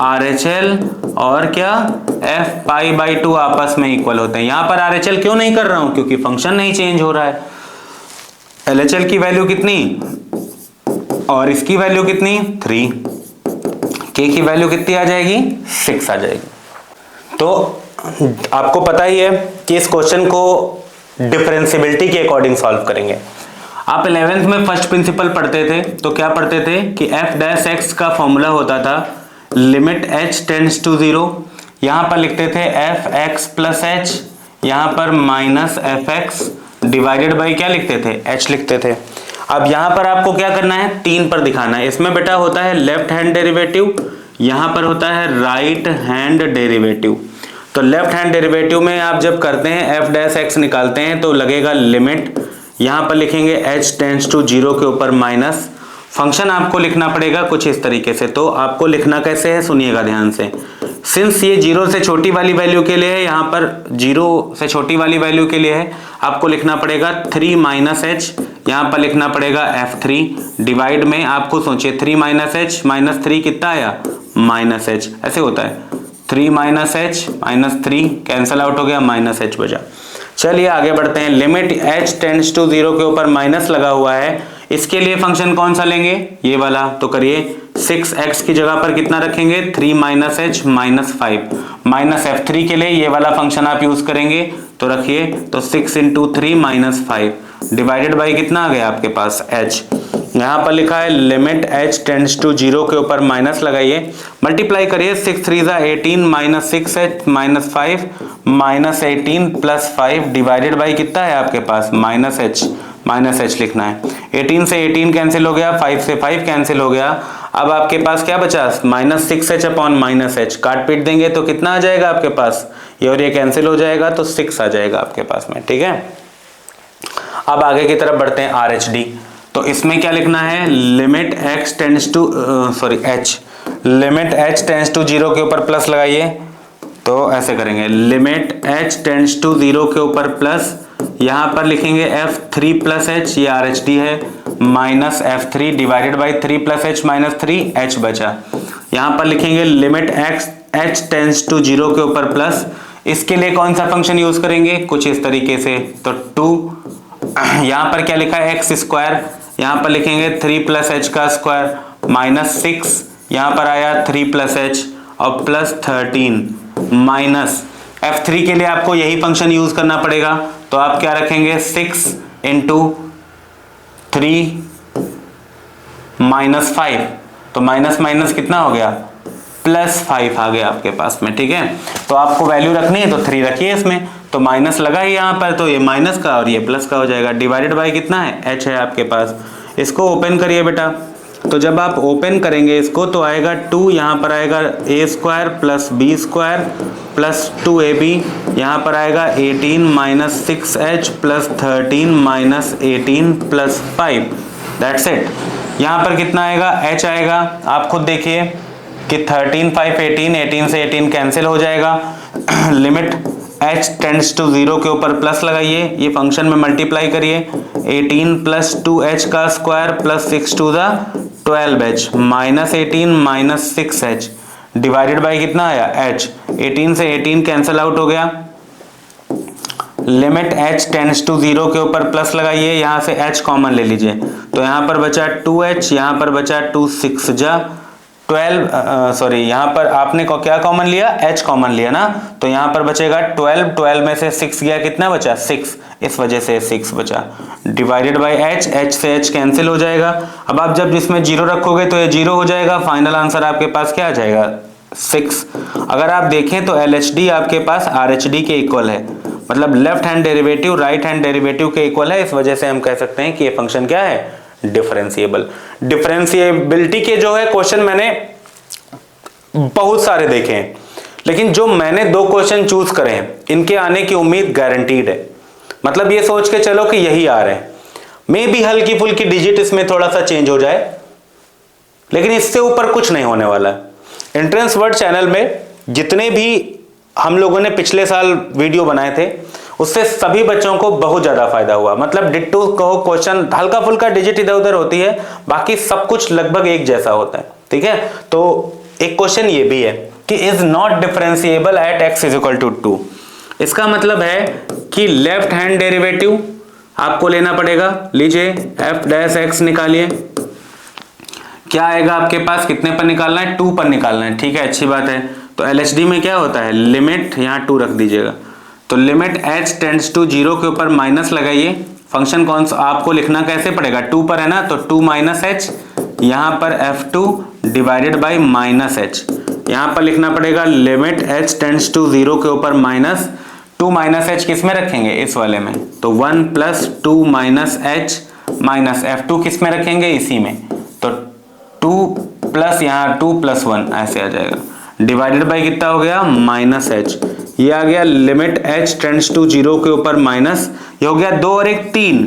RHL और क्या f/2 आपस में इक्वल होते हैं। यहां पर RHL क्यों नहीं कर रहा हूं, क्योंकि फंक्शन नहीं चेंज हो रहा है। LHL की वैल्यू कितनी और इसकी वैल्यू कितनी, 3, k की वैल्यू कितनी आ जाएगी, 6 आ जाएगी। तो आपको पता ही है कि इस क्वेश्चन को डिफरेंशिएबिलिटी के अकॉर्डिंग सॉल्व करेंगे। आप 11th में फर्स्ट प्रिंसिपल पढ़ते थे तो क्या पढ़ते थे कि f' का फॉर्मूला होता था लिमिट h टेंड्स टू 0, यहां पर लिखते थे fx प्लस h, यहां पर माइनस fx डिवाइडेड बाई क्या लिखते थे, h लिखते थे। अब यहां पर आपको क्या करना है, 3 पर दिखाना है। इसमें बेटा होता है लेफ्ट हैंड डेरिवेटिव, यहां पर होता है राइट हैंड डेरिवेटिव। तो लेफ्ट हैंड डेरिवेटिव में आप जब करते हैं f' निकालते हैं तो लगेगा लिमिट, यहां पर लिखेंगे h टेंड्स टू 0 के ऊपर माइनस, फंक्शन आपको लिखना पड़ेगा कुछ इस तरीके से। तो आपको लिखना कैसे है, सुनिएगा ध्यान से। सिंस ये 0 से छोटी वाली वैल्यू के लिए है, यहाँ पर 0 से छोटी वाली वैल्यू के लिए है, आपको लिखना पड़ेगा 3 माइनस h, यहाँ पर लिखना पड़ेगा f3 डिवाइड में, आपको सोचिए 3 माइनस h माइनस 3 कितना आया, माइनस h, ऐसे होता है 3 minus h minus 3 cancel out हो गया, माइनस h बचा। चलिए आगे बढ़ते हैं। लिमिट h टेंड्स टू 0 के ऊपर माइनस लगा हुआ है, इसके लिए फंक्शन कौन सा लेंगे, ये वाला। तो करिए 6x की जगह पर कितना रखेंगे, 3 minus h minus 5, minus f3 के लिए ये वाला फंक्शन आप यूज करेंगे। तो रखिए, तो 6 इंटू 3 माइनस 5 डिवाइडेड बाई कितना आ गया आपके पास h। यहाँ पर लिखा है लिमिट h टेंड्स टू 0 के ऊपर माइनस लगाइए, मल्टीप्लाई करिए, 6 3 18 minus 6h minus 5 minus 18 plus 5 divided by कितना है आपके पास, माइनस h लिखना है। 18 से 18 कैंसिल हो गया, 5 से 5 कैंसिल हो गया, अब आपके पास क्या बचा, -6h अपॉन -h, काट पीट देंगे तो कितना आ जाएगा आपके पास, ये और ये कैंसिल हो जाएगा तो 6 आ जाएगा आपके पास में। ठीक है, अब आगे की तरफ बढ़ते हैं RHD। तो इसमें क्या लिखना है, limit h tends to limit h tends to 0 के ऊपर प्लस लगाइए, तो ऐसे करेंगे, लिमिट h टेंड्स टू 0 के ऊपर प्लस, यहां पर लिखेंगे f3 प्लस h, ये RHD है, minus f3 divided by 3 plus h minus 3h बचा। यहां पर लिखेंगे लिमिट h टेंड्स टू 0 के ऊपर प्लस, इसके लिए कौन सा फंक्शन यूज करेंगे, कुछ इस तरीके से, तो 2, यहां पर क्या लिखा है x स्क्वायर, यहां पर लिखेंगे 3 प्लस h का स्क्वायर माइनस 6, यहां पर आया 3 प्लस h और प्लस 13 माइनस f3 के लिए आपको यही फंक्शन यूज करना पड़ेगा, तो आप क्या रखेंगे 6 इंटू 3 माइनस 5, तो माइनस माइनस कितना हो गया, +5 आ गया आपके पास में। ठीक है, तो आपको वैल्यू रखनी है तो 3 रखिए इसमें, तो माइनस लगा ही यहाँ पर, तो ये माइनस का और ये प्लस का हो जाएगा, डिवाइडेड बाय कितना है, h है आपके पास। इसको ओपन करिए बेटा, तो जब आप ओपन करेंगे इसको तो आएगा 2, यहाँ पर आएगा a square plus b square plus 2ab, यहाँ पर आएगा 18 minus 6h plus 13 minus 18 plus 5, that's it. यहाँ पर कितना आएगा, h आएगा, आप खुद देखिए कि 13 5 18, 18 से 18 कैंसिल हो जाएगा, लिमिट h टेंड्स टू 0 के ऊपर प्लस लगाइए, ये फंक्शन में मल्टीप्लाई करिए, 18 प्लस 2h का square plus 6 to the 12h minus 18 minus 6h divided by कितना आया h, 18 से 18 कैंसिल आउट हो गया, लिमिट h टेंड्स टू 0 के ऊपर प्लस लगाइए, यहां से h कॉमन ले लीजिए, तो यहां पर बचा 2h, यहां पर बचा 2 6 जा 12, सॉरी यहाँ पर आपने को क्या कॉमन लिया, h कॉमन लिया ना, तो यहाँ पर बचेगा 12, 12 में से 6 गया, कितना बचा 6, इस वजह से 6 बचा, डिवाइडेड बाय h, h से h कैंसिल हो जाएगा। अब आप जब इसमें 0 रखोगे तो ये 0 हो जाएगा, फाइनल आंसर आपके पास क्या आ जाएगा 6। अगर आप देखें तो LHD आपके पास RHD के इक्वल है, मतलब left hand derivative right hand derivative के इक्वल है, इस वजह से हम कह सकते हैं कि ये फंक्शन क्या है, डिफरेंशिएबल। डिफरेंशिएबिलिटी के जो है क्वेश्चन मैंने बहुत सारे देखे हैं, लेकिन जो मैंने 2 क्वेश्चन चूज करे हैं इनके आने की उम्मीद गारंटीड है, मतलब ये सोच के चलो कि यही आ रहे हैं, मे भी हल्की फुल्की डिजिट इसमें थोड़ा सा चेंज हो जाए, लेकिन इससे ऊपर कुछ नहीं होने वाला है। एंट्रेंस वर्ल्ड चैनल में जितने भी हम लोगों ने पिछले साल वीडियो बनाए थे उससे सभी बच्चों को बहुत ज्यादा फायदा हुआ, मतलब डिट्टो कहो क्वेश्चन, हल्का फुल्का डिजिट इधर उधर होती है, बाकी सब कुछ लगभग एक जैसा होता है। ठीक है, तो एक क्वेश्चन ये भी है कि is not differentiable at x is equal to 2, इसका मतलब है कि लेफ्ट हैंड डेरिवेटिव आपको लेना पड़ेगा, लीजिए f डैश x निकालिए, क्या आएगा आपके पास, कितने पर निकालना है, 2 पर निकालना है। ठीक है, अच्छी बात है। तो LHD में क्या होता है, लिमिट यहाँ 2 रख दीजिएगा, तो लिमिट h टेंड्स टू 0 के ऊपर माइनस लगाइए, फंक्शन कौन सा आपको लिखना कैसे पड़ेगा, 2 पर है ना, तो 2 माइनस h, यहाँ पर f2 divided by minus h, यहाँ पर लिखना पड़ेगा लिमिट h टेंड्स टू 0 के ऊपर माइनस 2 माइनस h किस में रखेंगे, इस वाले में, तो 1 plus 2 minus h minus f2 किस में रखेंगे, इसी में, तो 2 प्लस यहाँ 2 प्लस 1 ऐसे आ जाएगा, डिवाइडेड बाई कितना हो गया माइनस h, ये आ गया लिमिट h टेंड्स टू 0 के ऊपर माइनस, ये हो गया 2 और 1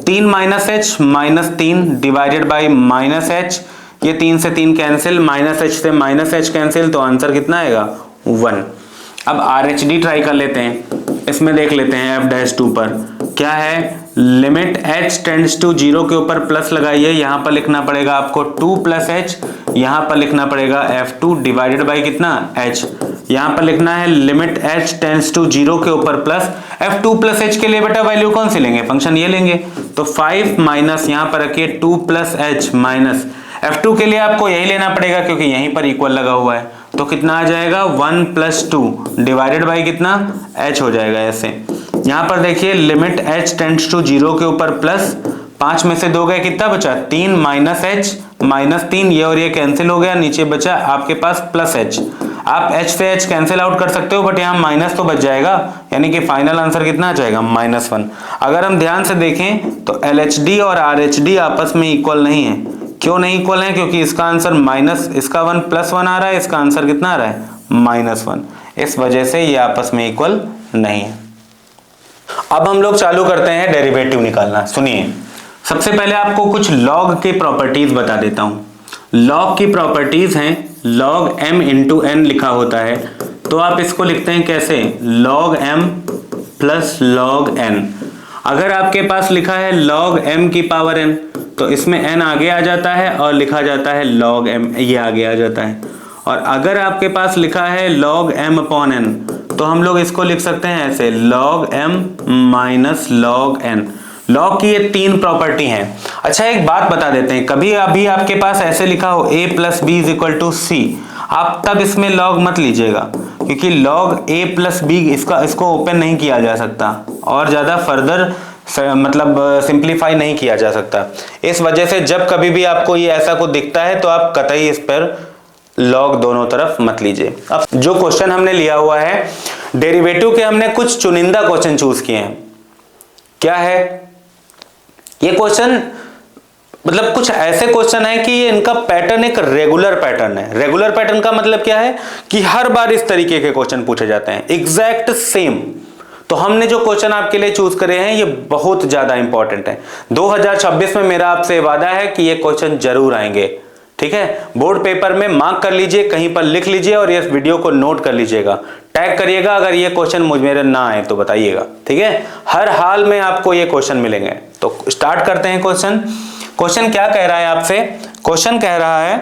3 minus h minus 3 divided by minus h, ये 3 से 3 कैंसिल, माइनस h से माइनस h कैंसिल, तो आंसर कितना आएगा 1। अब RHD ट्राई कर लेते हैं, इसमें देख लेते हैं f डैश 2 पर क्या है, लिमिट h टेंड्स टू 0 के ऊपर प्लस लगाइए, यहाँ पर लिखना पड़ेगा आपको 2 प्लस h, यहाँ पर लिखना पड़ेगा f2 डिवाइडेड बाई कितना h, यहाँ पर लिखना है लिमिट h टेंड्स टू 0 के ऊपर प्लस f2 प्लस h के लिए बेटा वैल्यू कौन सी लेंगे, फंक्शन ये लेंगे, तो 5 माइनस यहाँ पर रखिए 2 प्लस h माइनस f2 के लिए आपको यही लेना पड़ेगा क्योंकि यहीं पर इक्वल लगा हुआ है, तो कितना आ जाएगा 1 प्लस 2 डिवाइडेड बाई कितना h हो जाएगा ऐसे। यहाँ पर देखिए लिमिट h टेंड्स टू 0 के ऊपर प्लस, 5 में से 2 गए, कितना बचा 3 माइनस h माइनस 3, ये और ये कैंसिल हो गया, नीचे बचा आपके पास प्लस h, आप h से h कैंसिल आउट कर सकते हो बट यहाँ माइनस तो बच जाएगा, यानी कि फाइनल आंसर कितना आ जाएगा -1। अगर हम ध्यान से देखें तो LHD और RHD आपस में इक्वल नहीं है, क्यों नहीं इक्वल है? क्योंकि इसका आंसर माइनस, इसका 1 + 1 आ रहा है, इसका आंसर कितना आ रहा है? -1। इस वजह से ये आपस में इक्वल नहीं है। अब हम लोग चालू करते हैं डेरिवेटिव निकालना। सुनिए, सबसे पहले आपको कुछ लॉग के प्रॉपर्टीज बता देता हूं। लॉग की प्रॉपर्टीज हैं, log m × n लिखा होता है, तो आप इसको लिखते हैं कैसे? log m + log n। अगर आपके पास लिखा है log m की पावर n, तो इसमें n आगे आ जाता है और लिखा जाता है log m, ये आगे आ जाता है। और अगर आपके पास लिखा है log m/n, तो हम लोग इसको लिख सकते हैं ऐसे, log m - log n। Log की ये 3 प्रॉपर्टी हैं। अच्छा, एक बात बता देते हैं, कभी अभी आपके पास ऐसे लिखा हो a + b = c, आप तब इसमें लॉग मत लीजिएगा, क्योंकि log a + b इसको ओपन नहीं किया जा सकता और ज्यादा फर्दर मतलब सिंप्लीफाई नहीं किया जा सकता। इस वजह से जब कभी भी आपको ये ऐसा कुछ दिखता है तो आप कतई इस पर लॉग दोनों तरफ मत लीजिए। अब जो क्वेश्चन हमने लिया हुआ है डेरिवेटिव के, हमने कुछ चुनिंदा क्वेश्चन चूज किए हैं। क्या है ये क्वेश्चन? मतलब कुछ ऐसे क्वेश्चन है कि ये इनका पैटर्न एक रेगुलर पैटर्न है। रेगुलर पैटर्न का मतलब क्या है कि हर बार इस तरीके के क्वेश्चन पूछे जाते हैं, एग्जैक्ट सेम। तो हमने जो क्वेश्चन आपके लिए चूज करे हैं ये बहुत ज्यादा इंपॉर्टेंट है। 2026 में मेरा आपसे वादा है कि ये क्वेश्चन जरूर आएंगे, ठीक है? बोर्ड पेपर में मार्क कर लीजिए, कहीं पर लिख लीजिए और इस वीडियो को नोट कर लीजिएगा, टैग करिएगा। अगर ये क्वेश्चन मुझ मेरे ना आए तो बताइएगा, ठीक है? हर हाल में आपको ये क्वेश्चन मिलेंगे। तो स्टार्ट करते हैं क्वेश्चन। क्वेश्चन क्या कह रहा है आपसे? क्वेश्चन कह रहा है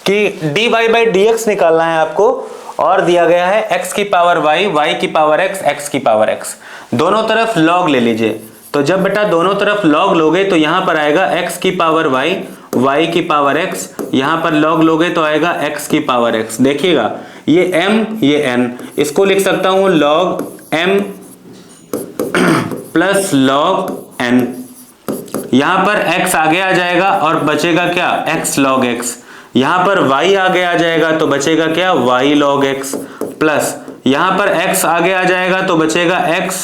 कि dy/dx निकालना है आपको, और दिया गया है x की पावर y, y की पावर x, x की पावर x। दोनों तरफ log ले लीजिए। तो जब बेटा दोनों तरफ log लोगे तो यहां पर आएगा x की पावर y, y की पावर x, यहां पर log लोगे तो आएगा x की पावर x। देखिएगा ये m ये n, इसको लिख सकता हूं log m + log n। यहां पर x आगे आ जाएगा और बचेगा क्या? x log x। यहां पर y आगे आ जाएगा तो बचेगा क्या? y log x, प्लस यहां पर x आगे आ जाएगा तो बचेगा x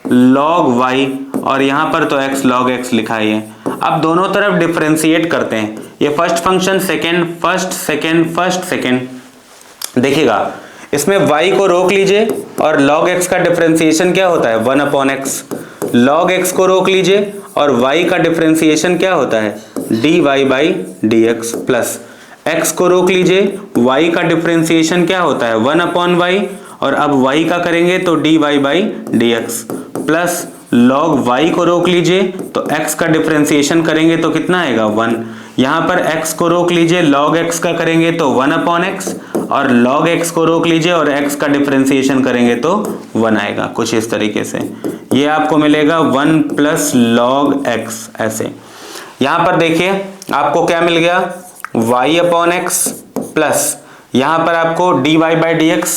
log y, और यहां पर तो x log x लिखा ही है। अब दोनों तरफ डिफरेंशिएट करते हैं। ये first function, second, first second, first second. देखिएगा इसमें y को रोक लीजिए और log x का डिफरेंशिएशन क्या होता है? 1/x। log x को रोक लीजिए और y का डिफरेंशिएशन क्या होता है? dy/dx, प्लस x को रोक लीजिए, y का डिफरेंशिएशन क्या होता है? 1/y, और अब y का करेंगे तो dy/dx, प्लस log y को रोक लीजिए तो x का डिफरेंशिएशन करेंगे तो कितना आएगा? 1। यहां पर x को रोक लीजिए, log x का करेंगे तो 1/x, और log x को रोक लीजिए और x का डिफरेंशिएशन करेंगे तो 1 आएगा। कुछ इस तरीके से ये आपको मिलेगा 1 + log x। ऐसे यहां पर देखिए आपको क्या मिल गया? y/x, प्लस यहां पर आपको dy/dx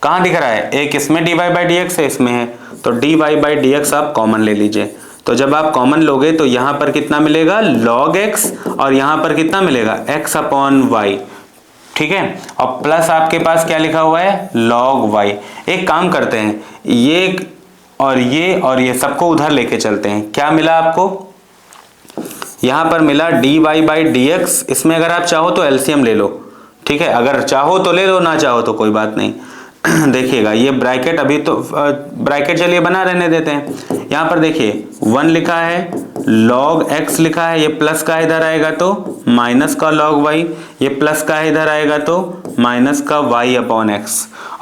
कहां दिख रहा है? एक इसमें dy/dx है, इसमें है, तो dy/dx आप कॉमन ले लीजिए। तो जब आप कॉमन लोगे तो यहां पर कितना मिलेगा? log x, और यहां पर कितना मिलेगा? x/y, ठीक है? और प्लस आपके पास क्या लिखा हुआ है? log y। एक काम करते हैं, ये और ये सबको उधर लेके चलते हैं। क्या मिला आपको? यहां पर मिला dy/dx। इसमें अगर आप चाहो तो एलसीएम ले लो, ठीक है? अगर चाहो तो ले लो, ना चाहो तो कोई बात नहीं। देखिएगा ये ब्रैकेट, अभी तो ब्रैकेट चलिए बना रहने देते हैं। यहां पर देखिए 1 लिखा है, log x लिखा है, ये प्लस का इधर आएगा तो माइनस का log y, ये प्लस का इधर आएगा तो माइनस का y/x,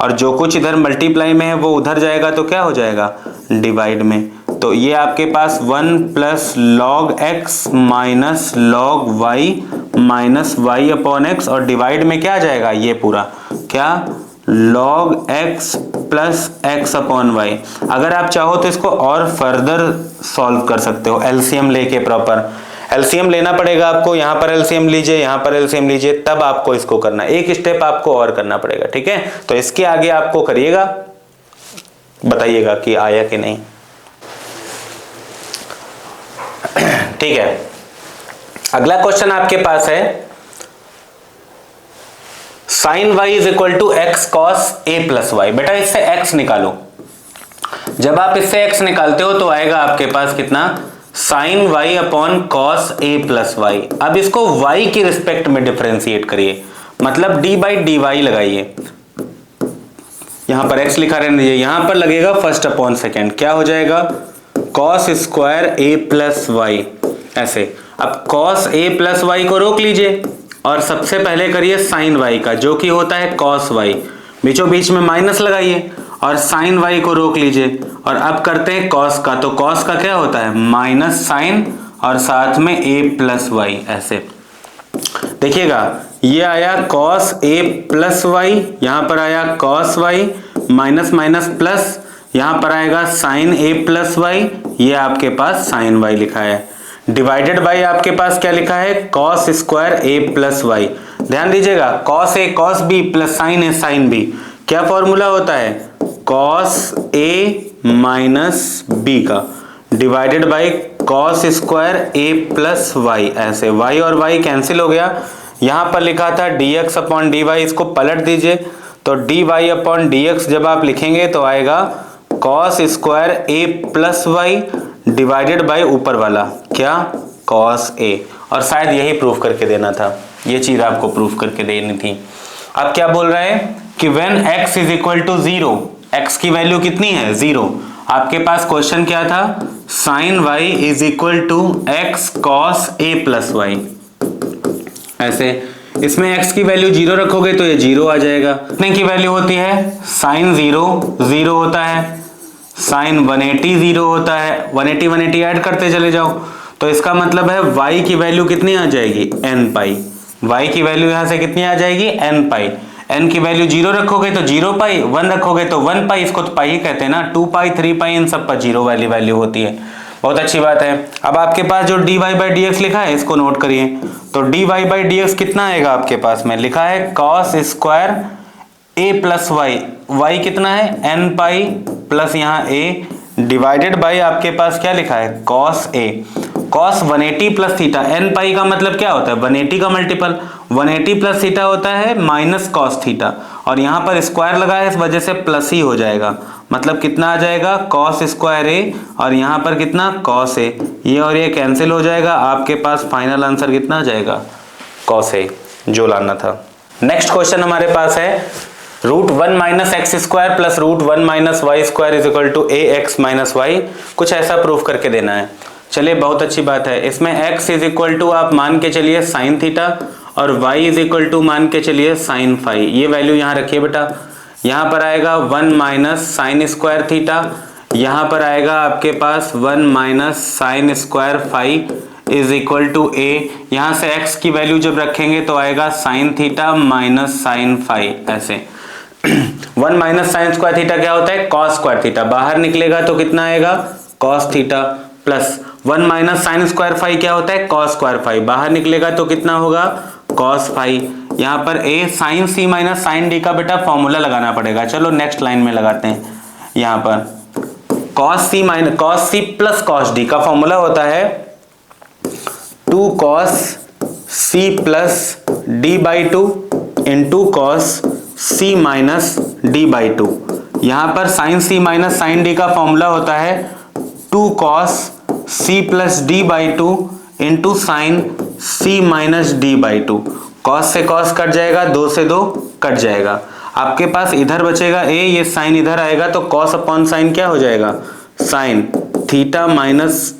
और जो कुछ इधर मल्टीप्लाई में है वो उधर जाएगा तो क्या हो जाएगा? डिवाइड में। तो ये आपके पास 1 + log x minus log y minus y/x, और डिवाइड में क्या आ जाएगा? ये पूरा क्या? log x + x/y। अगर आप चाहो तो इसको और फर्दर सॉल्व कर सकते हो, एलसीएम लेके। प्रॉपर एलसीएम लेना पड़ेगा आपको। यहां पर एलसीएम लीजिए, यहां पर एलसीएम लीजिए, तब आपको इसको करना है। एक स्टेप आपको और करना पड़ेगा, ठीक है? तो इसके आगे आपको करिएगा, बताइएगा कि आया कि नहीं, ठीक है? अगला क्वेश्चन आपके पास है sin y = x cos a + y। बेटा इससे x निकालो। जब आप इससे x निकालते हो तो आएगा आपके पास कितना? Sign Y upon cos a plus Y. अब इसको वाई के रिस्पेक्ट में डिफरेंशिएट करिए, मतलब डी बाई डी वाई लगाइए। यहां पर x लिखा रहने दीजिए, यहां पर लगेगा फर्स्ट अपॉन सेकेंड, क्या हो जाएगा cos square a plus y ऐसे। अब कॉस ए प्लस वाई को रोक लीजिए और सबसे पहले करिए साइन वाई का, जो कि होता है कॉस वाई, बीचों बीच में माइनस लगाइए और साइन वाई को रोक लीजिए और अब करते हैं कॉस का। तो कॉस का क्या होता है माइनस साइन और साथ में ए प्लस वाई ऐसे। देखिएगा ये आया कॉस ए प्लस वाई, यहां पर आया cos y, minus minus plus, यहां पर आएगा साइन ए प्लस वाई, ये आपके पास साइन वाई लिखा है, डिवाइडेड बाई आपके पास क्या लिखा है cos square a plus y. ध्यान दीजिएगा cos a cos b plus sine a sine b, क्या फॉर्मूला होता है कॉस ए माइनस बी का, divided by cos square a plus y ऐसे। वाई और वाई कैंसिल हो गया, यहां पर लिखा था dx अपॉन dy, इसको पलट दीजिए तो dy अपॉन dx जब आप लिखेंगे तो आएगा cos square a plus y divided by ऊपर वाला क्या कॉस ए। और शायद यही प्रूफ करके देना था, ये चीज आपको प्रूफ करके देनी थी। अब क्या बोल रहे हैं कि when x is equal to 0, x की वैल्यू कितनी है 0। आपके पास क्वेश्चन क्या था sine y is equal to x cos a plus y ऐसे। इसमें x की वैल्यू 0 रखोगे तो ये 0 आ जाएगा। कितने की वैल्यू होती है साइन 0 होता है, साइन 180 0 होता है, 180 180 ऐड करते चले जाओ तो इसका मतलब है y की वैल्यू कितनी आ जाएगी n पाई। y की वैल्यू यहां से कितनी आ जाएगी n पाई। n की वैल्यू 0 रखोगे तो 0 पाई, 1 रखोगे तो 1 पाई, इसको तो पाई ही कहते हैं ना, 2 पाई 3 पाई इन सब पर 0 वाली वैल्यू होती है। बहुत अच्छी बात है। अब आपके पास जो dy बाई dx लिखा है इसको नोट करिए, तो dy बाई dx कितना आएगा आपके पास में लिखा है cos square a plus y, y कितना है n पाई प्लस यहाँ a डिवाइडेड बाई आपके पास क्या लिखा है cos a, cos 180 plus theta. n pi का मतलब क्या होता है 180 का मल्टीपल, 180 प्लस थीटा होता है माइनस कॉस थीटा, और यहाँ पर स्क्वायर लगा है इस वजह से प्लस ही हो जाएगा, मतलब कितना आ जाएगा कॉस स्क्वायर ए और यहाँ पर कितना कॉस ए, ये और ये कैंसिल हो जाएगा, आपके पास फाइनल आंसर कितना आ जाएगा कॉस ए, जो लाना था। नेक्स्ट क्वेश्चन हमारे पास है √1 minus x square plus √1 minus y square is equal to a x minus y, कुछ ऐसा प्रूफ करके देना है। चलिए बहुत अच्छी बात है, इसमें x इज इक्वल टू आप मान के चलिए साइन थीटा और y इज इक्वल टू मान के चलिए साइन फाई, ये वैल्यू यहाँ रखिए बेटा। यहाँ पर आएगा 1 माइनस साइन स्क्वायर थीटा, यहाँ पर आएगा आपके पास 1 minus sine square phi is equal to a, यहाँ से x की वैल्यू जब रखेंगे तो आएगा sine theta minus sine phi ऐसे। 1 माइनस साइन स्क्वायर थीटा क्या होता है कॉस स्क्वायर थीटा, बाहर निकलेगा तो कितना आएगा cos theta, plus 1 minus sine square phi क्या होता है कॉस स्क्वायर फाई, बाहर निकलेगा तो कितना होगा कॉस फाई। यहाँ पर a sine c minus sine d का बेटा फॉर्मूला लगाना पड़ेगा, चलो नेक्स्ट लाइन में लगाते हैं। यहाँ पर cos c minus cos c plus cos d का फॉर्मूला होता है 2 cos c plus d by 2 into cos c minus d by 2। यहाँ पर sine c minus sine d का फॉर्मूला होता है 2 cos c plus d by 2 into sine c minus d by 2। Cos से कॉस कट जाएगा, 2 से 2 कट जाएगा, आपके पास इधर बचेगा a, ये साइन इधर आएगा तो कॉस अपॉन साइन क्या हो जाएगा साइन थीटा माइनस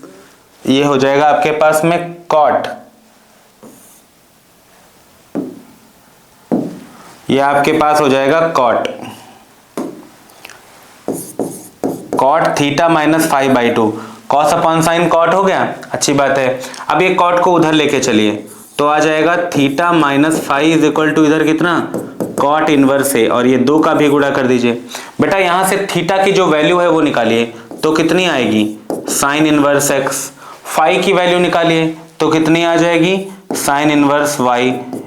ये हो जाएगा आपके पास में कॉट, ये आपके पास हो जाएगा cot, cot theta minus five by 2, cos upon sine cot हो गया, अच्छी बात है। अब ये कॉट को उधर लेके चलिए तो आ जाएगा theta minus five is equal to इधर कितना कॉट इनवर्स है, और ये 2 का भी गुणा कर दीजिए बेटा। यहां से थीटा की जो वैल्यू है वो निकालिए तो कितनी आएगी साइन इनवर्स एक्स, फाइव की वैल्यू निकालिए तो कितनी आ जाएगी sine inverse y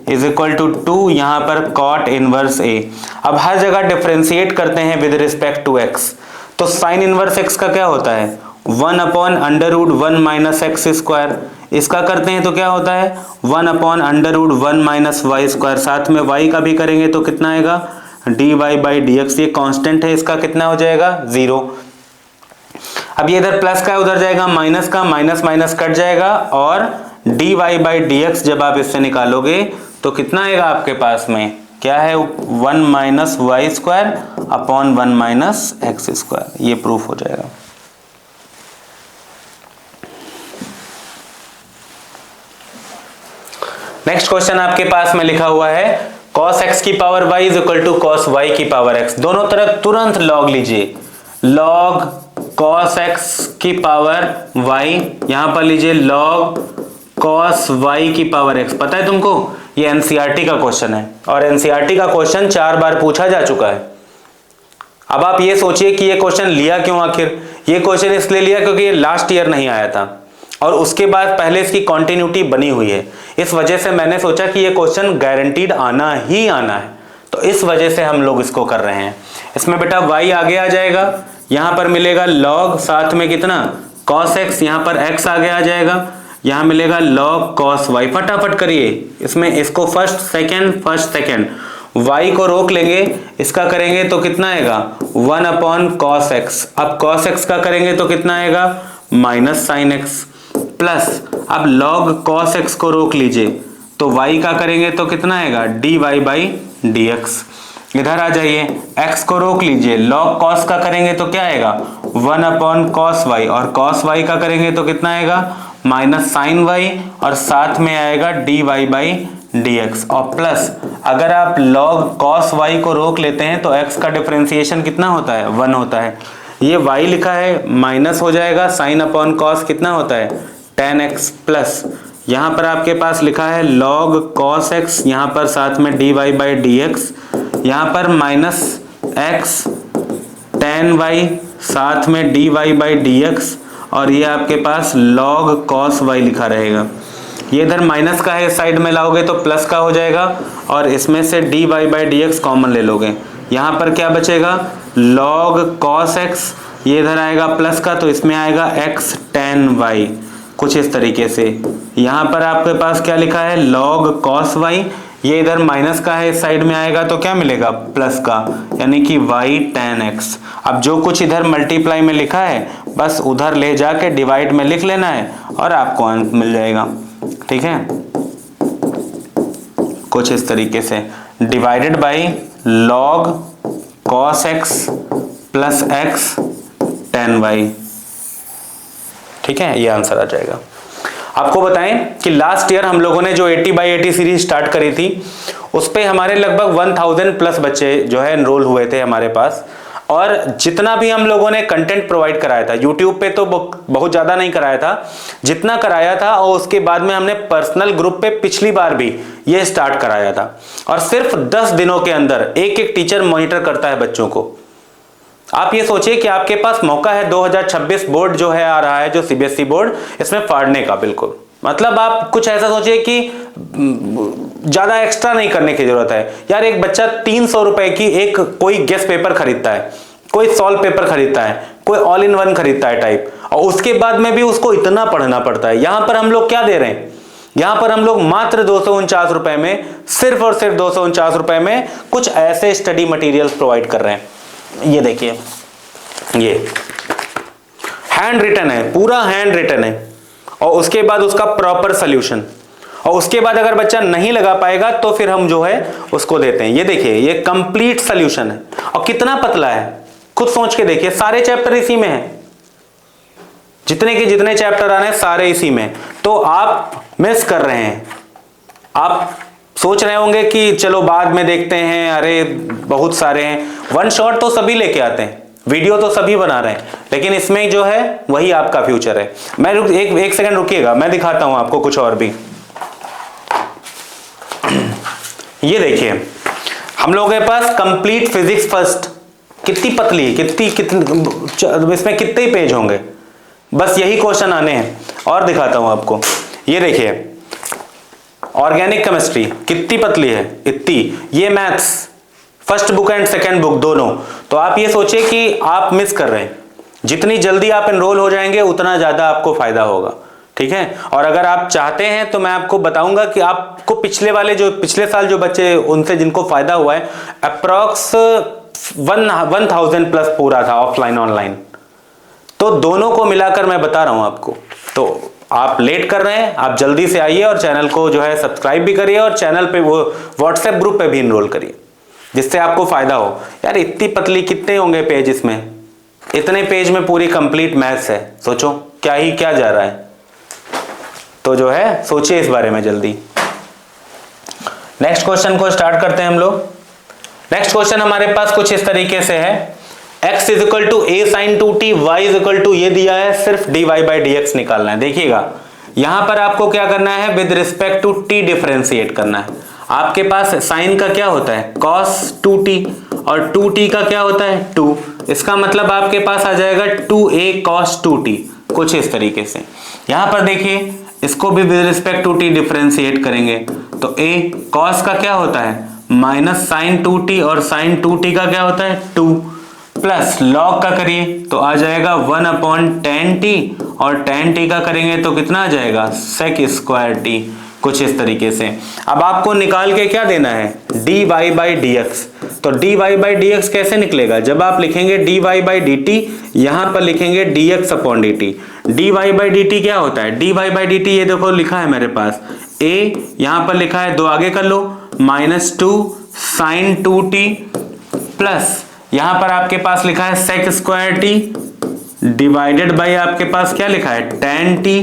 is equal to 2, यहाँ पर कॉट इनवर्स a। अब हर जगह डिफरेंशिएट करते हैं विद रिस्पेक्ट टू x, तो साइन इनवर्स x का क्या होता है 1 upon under root 1 minus x square, इसका करते हैं तो क्या होता है 1 upon under root 1 minus y square, साथ में y का भी करेंगे तो कितना आएगा dy बाई dx, ये कांस्टेंट है, इसका कितना हो जाएगा 0। अब ये इधर प्लस का उधर जाएगा माइनस का, माइनस माइनस कट जाएगा और dy बाई डी एक्स जब आप इससे निकालोगे तो कितना आएगा आपके पास में, क्या है 1 minus y square upon 1 minus x square, ये प्रूफ हो जाएगा। नेक्स्ट क्वेश्चन आपके पास में लिखा हुआ है cos x की power y is equal to cos y की पावर x। दोनों तरफ तुरंत लॉग लीजिए, log cos x की पावर y, यहां पर लीजिए log cos y की पावर x। पता है तुमको ये एनसीईआरटी का क्वेश्चन है और एनसीईआरटी का क्वेश्चन 4 बार पूछा जा चुका है। अब आप ये सोचिए कि ये क्वेश्चन लिया क्यों, आखिर ये क्वेश्चन इसलिए लिया क्योंकि ये लास्ट ईयर नहीं आया था और उसके बाद पहले इसकी कॉन्टिन्यूटी बनी हुई है। इस वजह से मैंने सोचा कि ये क्वेश्चन गारंटीड आना ही आना है, तो इस वजह से हम लोग इसको कर रहे हैं। इसमें बेटा y आगे आ जाएगा, यहां पर मिलेगा log, साथ में कितना cos x, यहां पर x आगे आ जाएगा, यहां मिलेगा log cos y। फटाफट करिए, इसमें इसको फर्स्ट सेकेंड y को रोक लेंगे, इसका करेंगे तो कितना आएगा 1 अपॉन cos x। अब cos x का करेंगे तो कितना आएगा माइनस साइन x प्लस, अब log cos x को रोक लीजिए तो y का करेंगे तो कितना आएगा dy बाई dx। इधर आ जाइए, x को रोक लीजिए, log cos का करेंगे तो क्या आएगा 1 अपॉन cos y और cos y का करेंगे तो कितना आएगा माइनस साइन y और साथ में आएगा dy बाई dx और प्लस अगर आप log cos y को रोक लेते हैं तो x का डिफरेंशिएशन कितना होता है 1 होता है। ये y लिखा है माइनस हो जाएगा, साइन अपॉन cos कितना होता है tan x प्लस यहाँ पर आपके पास लिखा है log cos x, यहाँ पर साथ में dy बाई dx, यहाँ पर माइनस x tan y साथ में dy बाई dx और ये आपके पास log cos y लिखा रहेगा। ये इधर माइनस का है, साइड में लाओगे तो प्लस का हो जाएगा और इसमें से dy बाई dx कॉमन ले लोगे, यहाँ पर क्या बचेगा log cos x, ये इधर आएगा प्लस का तो इसमें आएगा x tan y, कुछ इस तरीके से। यहाँ पर आपके पास क्या लिखा है log cos y, ये इधर माइनस का है, इस साइड में आएगा तो क्या मिलेगा प्लस का, यानी कि y tan x। अब जो कुछ इधर मल्टीप्लाई में लिखा है बस उधर ले जाके डिवाइड में लिख लेना है और आपको आंसर मिल जाएगा। ठीक है, कुछ इस तरीके से divided by log cos x plus x tan y। ठीक है, ये आंसर आ जाएगा। आपको बताएं कि लास्ट ईयर हम लोगों ने जो 80/80 सीरीज स्टार्ट करी थी उस पे हमारे लगभग 1000 प्लस बच्चे जो है एनरोल हुए थे हमारे पास, और जितना भी हम लोगों ने कंटेंट प्रोवाइड कराया था यूट्यूब पे तो बहुत ज़्यादा नहीं कराया था, जितना कराया था और उसके बाद में हमने पर्सनल ग्रुप पे पिछली बार भी ये स्टार्ट कराया था और सिर्फ 10 दिनों के अंदर एक एक टीचर मॉनिटर करता है बच्चों को। आप ये सोचिए कि आपके पास मौका है 2026 बोर्ड जो है आ रहा है, जो सीबीएसई बोर्ड, इसमें फाड़ने का। बिल्कुल मतलब आप कुछ ऐसा सोचिए कि ज्यादा एक्स्ट्रा नहीं करने की जरूरत है यार। एक बच्चा 300 रुपए की एक कोई गेस्ट पेपर खरीदता है, कोई सॉल्व पेपर खरीदता है, कोई ऑल इन वन खरीदता है टाइप, और उसके बाद में भी उसको इतना पढ़ना पड़ता है। यहां पर हम लोग क्या दे रहे हैं, यहां पर हम लोग मात्र 249 रुपए में, सिर्फ और सिर्फ 249 रुपए में कुछ ऐसे स्टडी मटेरियल्स प्रोवाइड कर रहे हैं। ये देखिए, ये हैंड रिटन है, पूरा हैंड रिटन है, और उसके बाद उसका प्रॉपर सॉल्यूशन, और उसके बाद अगर बच्चा नहीं लगा पाएगा तो फिर हम जो है उसको देते हैं। ये देखिए, ये कंप्लीट सॉल्यूशन है और कितना पतला है, खुद सोच के देखिए। सारे चैप्टर इसी में है, जितने के जितने चैप्टर आने सारे इसी में। तो आप मिस कर रहे हैं। आप सोच रहे होंगे कि चलो बाद में देखते हैं, अरे बहुत सारे हैं। वन शॉट तो सभी लेके आते हैं, वीडियो तो सभी बना रहे हैं, लेकिन इसमें जो है वही आपका फ्यूचर है। मैं एक सेकंड रुकिएगा, मैं दिखाता हूं आपको कुछ और भी। ये देखिए, हम लोगों के पास कंप्लीट फिजिक्स फर्स्ट, कितनी पतली है, कितनी इसमें कितने पेज होंगे, बस यही क्वेश्चन आने हैं। और दिखाता हूं आपको, ये देखिए ऑर्गेनिक केमिस्ट्री कितनी पतली है, इतनी। ये maths first book and second book दोनों। तो आप ये सोचिए कि आप मिस कर रहे हैं। जितनी जल्दी आप एनरोल हो जाएंगे उतना ज्यादा आपको फायदा होगा। ठीक है, और अगर आप चाहते हैं तो मैं आपको बताऊंगा कि आपको पिछले साल जो बच्चे उनसे जिनको फायदा हुआ है, अप्रॉक्स 1000 प्लस पूरा था ऑफलाइन ऑनलाइन। तो दोनों को मिलाकर मैं बता रहा हूं आपको। तो आप लेट कर रहे हैं, आप जल्दी से आइए और चैनल को जो है सब्सक्राइब भी करिए और चैनल पे वो व्हाट्सएप ग्रुप पे भी इनरोल करिए, जिससे आपको फायदा हो। यार इतनी पतली, कितने होंगे पेज इसमें? इतने पेज में पूरी कंप्लीट मैथ्स है, सोचो क्या ही क्या जा रहा है। तो जो है सोचिए इस बारे में जल्दी। नेक्स्ट क्वेश्चन को स्टार्ट करते हैं हम लोग। नेक्स्ट क्वेश्चन हमारे पास कुछ इस तरीके से है, x is equal to a sine 2t, y is equal to ये दिया है, सिर्फ dy बाई dx निकालना है। देखिएगा यहां पर आपको क्या करना है, with respect to t differentiate करना है। आपके पास साइन का क्या होता है, cos 2t, और 2t का क्या होता है 2। इसका मतलब आपके पास आ जाएगा 2a cos 2t, कुछ इस तरीके से। यहां पर देखिए इसको भी with respect to t differentiate करेंगे तो a cos का क्या होता है माइनस साइन 2t, और साइन 2t का क्या होता है 2, प्लस लॉग का करिए तो आ जाएगा 1/tan t, और tan t का करेंगे तो कितना आ जाएगा sec स्क्वायर t, कुछ इस तरीके से। अब आपको निकाल के क्या देना है, dy बाई dx। तो dy बाई dx कैसे निकलेगा, जब आप लिखेंगे dy बाई dt, यहां पर लिखेंगे dx upon dt। dy by dt क्या होता है, dy बाई dt ये देखो लिखा है मेरे पास, a यहां पर लिखा है, दो आगे कर लो, -2 sin 2t, प्लस यहां पर आपके पास लिखा है sec square t, divided by आपके पास क्या लिखा है tan t।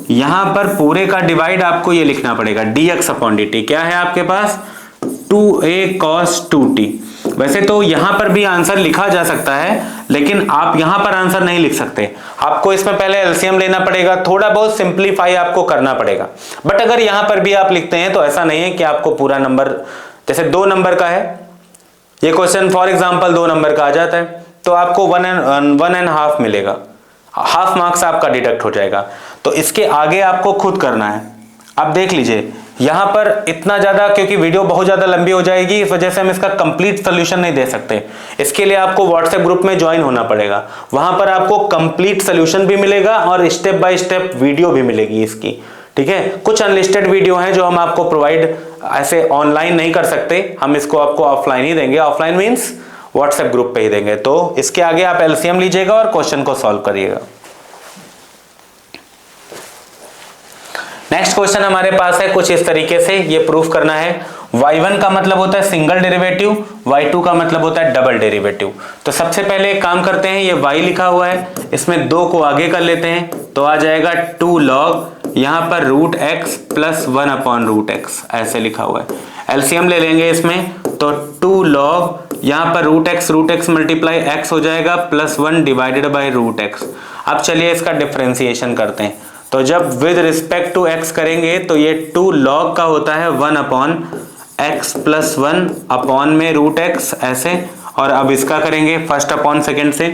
यहां पर पूरे का डिवाइड आपको ये लिखना पड़ेगा dx अपॉन dt, क्या है आपके पास 2a cos 2t। वैसे तो यहां पर भी आंसर लिखा जा सकता है, लेकिन आप यहां पर आंसर नहीं लिख सकते, आपको इसमें पहले एलसीएम लेना पड़ेगा, थोड़ा बहुत सिंप्लीफाई आपको करना पड़ेगा। बट अगर यहां पर भी आप लिखते हैं तो ऐसा नहीं है कि आपको पूरा नंबर, जैसे 2 नंबर का है ये क्वेश्चन, फॉर एग्जांपल 2 नंबर का आ जाता है तो आपको 1.5 मिलेगा, हाफ मार्क्स आपका डिडक्ट हो जाएगा। तो इसके आगे आपको खुद करना है। अब देख लीजिए यहां पर इतना ज्यादा, क्योंकि वीडियो बहुत ज्यादा लंबी हो जाएगी, इस वजह से हम इसका कंप्लीट सोल्यूशन नहीं दे सकते। इसके लिए आपको व्हाट्सएप ग्रुप में ज्वाइन होना पड़ेगा, वहां पर आपको कंप्लीट सोल्यूशन भी मिलेगा और स्टेप बाय स्टेप वीडियो भी मिलेगी इसकी, ठीक है। कुछ अनलिस्टेड वीडियो हैं जो हम आपको प्रोवाइड ऐसे ऑनलाइन नहीं कर सकते, हम इसको आपको ऑफलाइन ही देंगे। ऑफलाइन मीन्स व्हाट्सएप ग्रुप पे ही देंगे। तो इसके आगे आप एलसीएम लीजिएगा और क्वेश्चन को सॉल्व करिएगा। नेक्स्ट क्वेश्चन हमारे पास है कुछ इस तरीके से, ये प्रूफ करना है। y1 का मतलब होता है सिंगल डेरिवेटिव, y2 का मतलब होता है डबल डेरिवेटिव। तो सबसे पहले एक काम करते हैं, ये y लिखा हुआ है, इसमें 2 को आगे कर लेते हैं तो आ जाएगा 2 log, यहां पर √x प्लस 1/√x ऐसे लिखा हुआ है। एलसीएम ले लेंगे इसमें तो 2 log, यहां पर √x मल्टीप्लाई x हो जाएगा प्लस 1 डिवाइडेड बाई √x। अब चलिए इसका डिफरेंशिएशन करते हैं। तो जब विद रिस्पेक्ट टू x करेंगे तो ये 2 log का होता है 1/x प्लस 1 अपॉन में √x ऐसे, और अब इसका करेंगे फर्स्ट अपॉन सेकेंड से।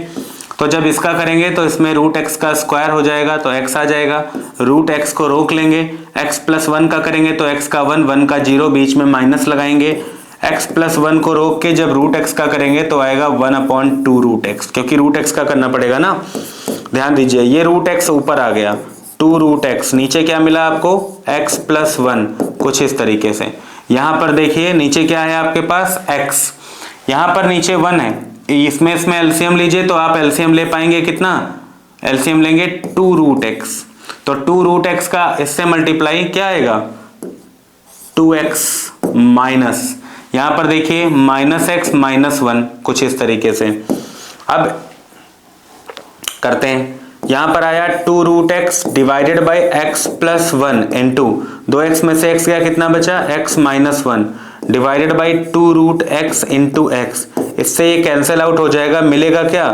तो जब इसका करेंगे तो इसमें √x का स्क्वायर हो जाएगा तो x आ जाएगा, √x को रोक लेंगे, x प्लस 1 का करेंगे तो x का 1 का 0, बीच में माइनस लगाएंगे, x प्लस 1 को रोक के जब √x का करेंगे तो आएगा 1/2√x, क्योंकि √x का करना पड़ेगा ना। ध्यान दीजिए ये √x ऊपर आ गया, 2√x, नीचे क्या मिला आपको x प्लस 1, कुछ इस तरीके से। यहां पर देखिए नीचे क्या है आपके पास x, यहां पर नीचे 1 है, इसमें एलसीएम लीजिए तो आप एलसीएम ले पाएंगे कितना, एलसीएम लेंगे 2√x, तो 2√x का इससे मल्टीप्लाई क्या आएगा 2x माइनस, यहां पर देखिए -x -1, कुछ इस तरीके से। अब करते हैं, यहां पर आया 2√x divided by x plus 1 into 2x में से x गया, कितना बचा x -1 divided by 2√x into x, इससे ये कैंसिल आउट हो जाएगा, मिलेगा क्या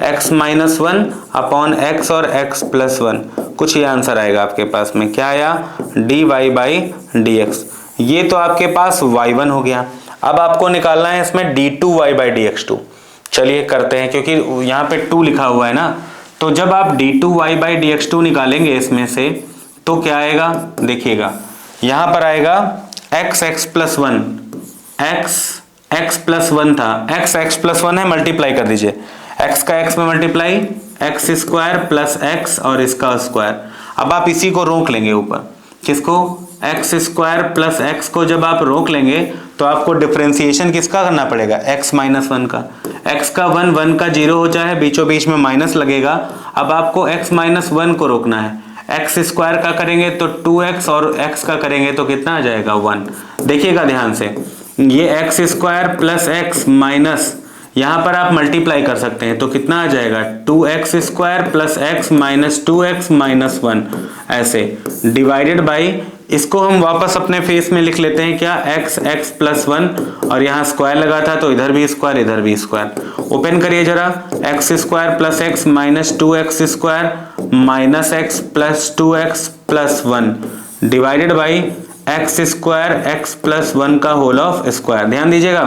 x -1 अपॉन x और x प्लस 1, कुछ ये आंसर आएगा आपके पास में, क्या आया dy बाई dx। ये तो आपके पास y1 हो गया। अब आपको निकालना है इसमें d2y बाई dx2। चलिए करते हैं, क्योंकि यहाँ पे 2 लिखा हुआ है ना, तो जब आप d2y बाई dx2 निकालेंगे इसमें से तो क्या आएगा, देखिएगा यहां पर आएगा x प्लस 1, x प्लस 1 था, x प्लस 1 है, मल्टीप्लाई कर दीजिए, x का x में multiply, x square plus x और इसका स्क्वायर। अब आप इसी को रोक लेंगे ऊपर, किसको x स्क्वायर प्लस x को जब आप रोक लेंगे तो आपको डिफरेंशिएशन किसका करना पड़ेगा, x माइनस 1 का। x का 1, 1 का 0 हो जाए, बीचों बीच में माइनस लगेगा। अब आपको x माइनस 1 को रोकना है। x स्क्वायर का करेंगे तो 2x और x का करेंगे तो कितना आ जाएगा 1। देखिएगा ध्यान से, ये x square plus x minus, यहाँ पर आप मल्टीप्लाई कर सकते हैं तो कितना आ जाएगा 2x square plus x minus 2x minus 1, ऐसे डिवाइडेड बाई, इसको हम वापस अपने फेस में लिख लेते हैं क्या, x प्लस 1 और यहाँ स्क्वायर लगा था तो इधर भी स्क्वायर इधर भी स्क्वायर। ओपन करिए जरा, x square plus x minus 2x square minus x plus 2x plus 1 divided by x square x plus 1 का होल ऑफ स्क्वायर। ध्यान दीजिएगा,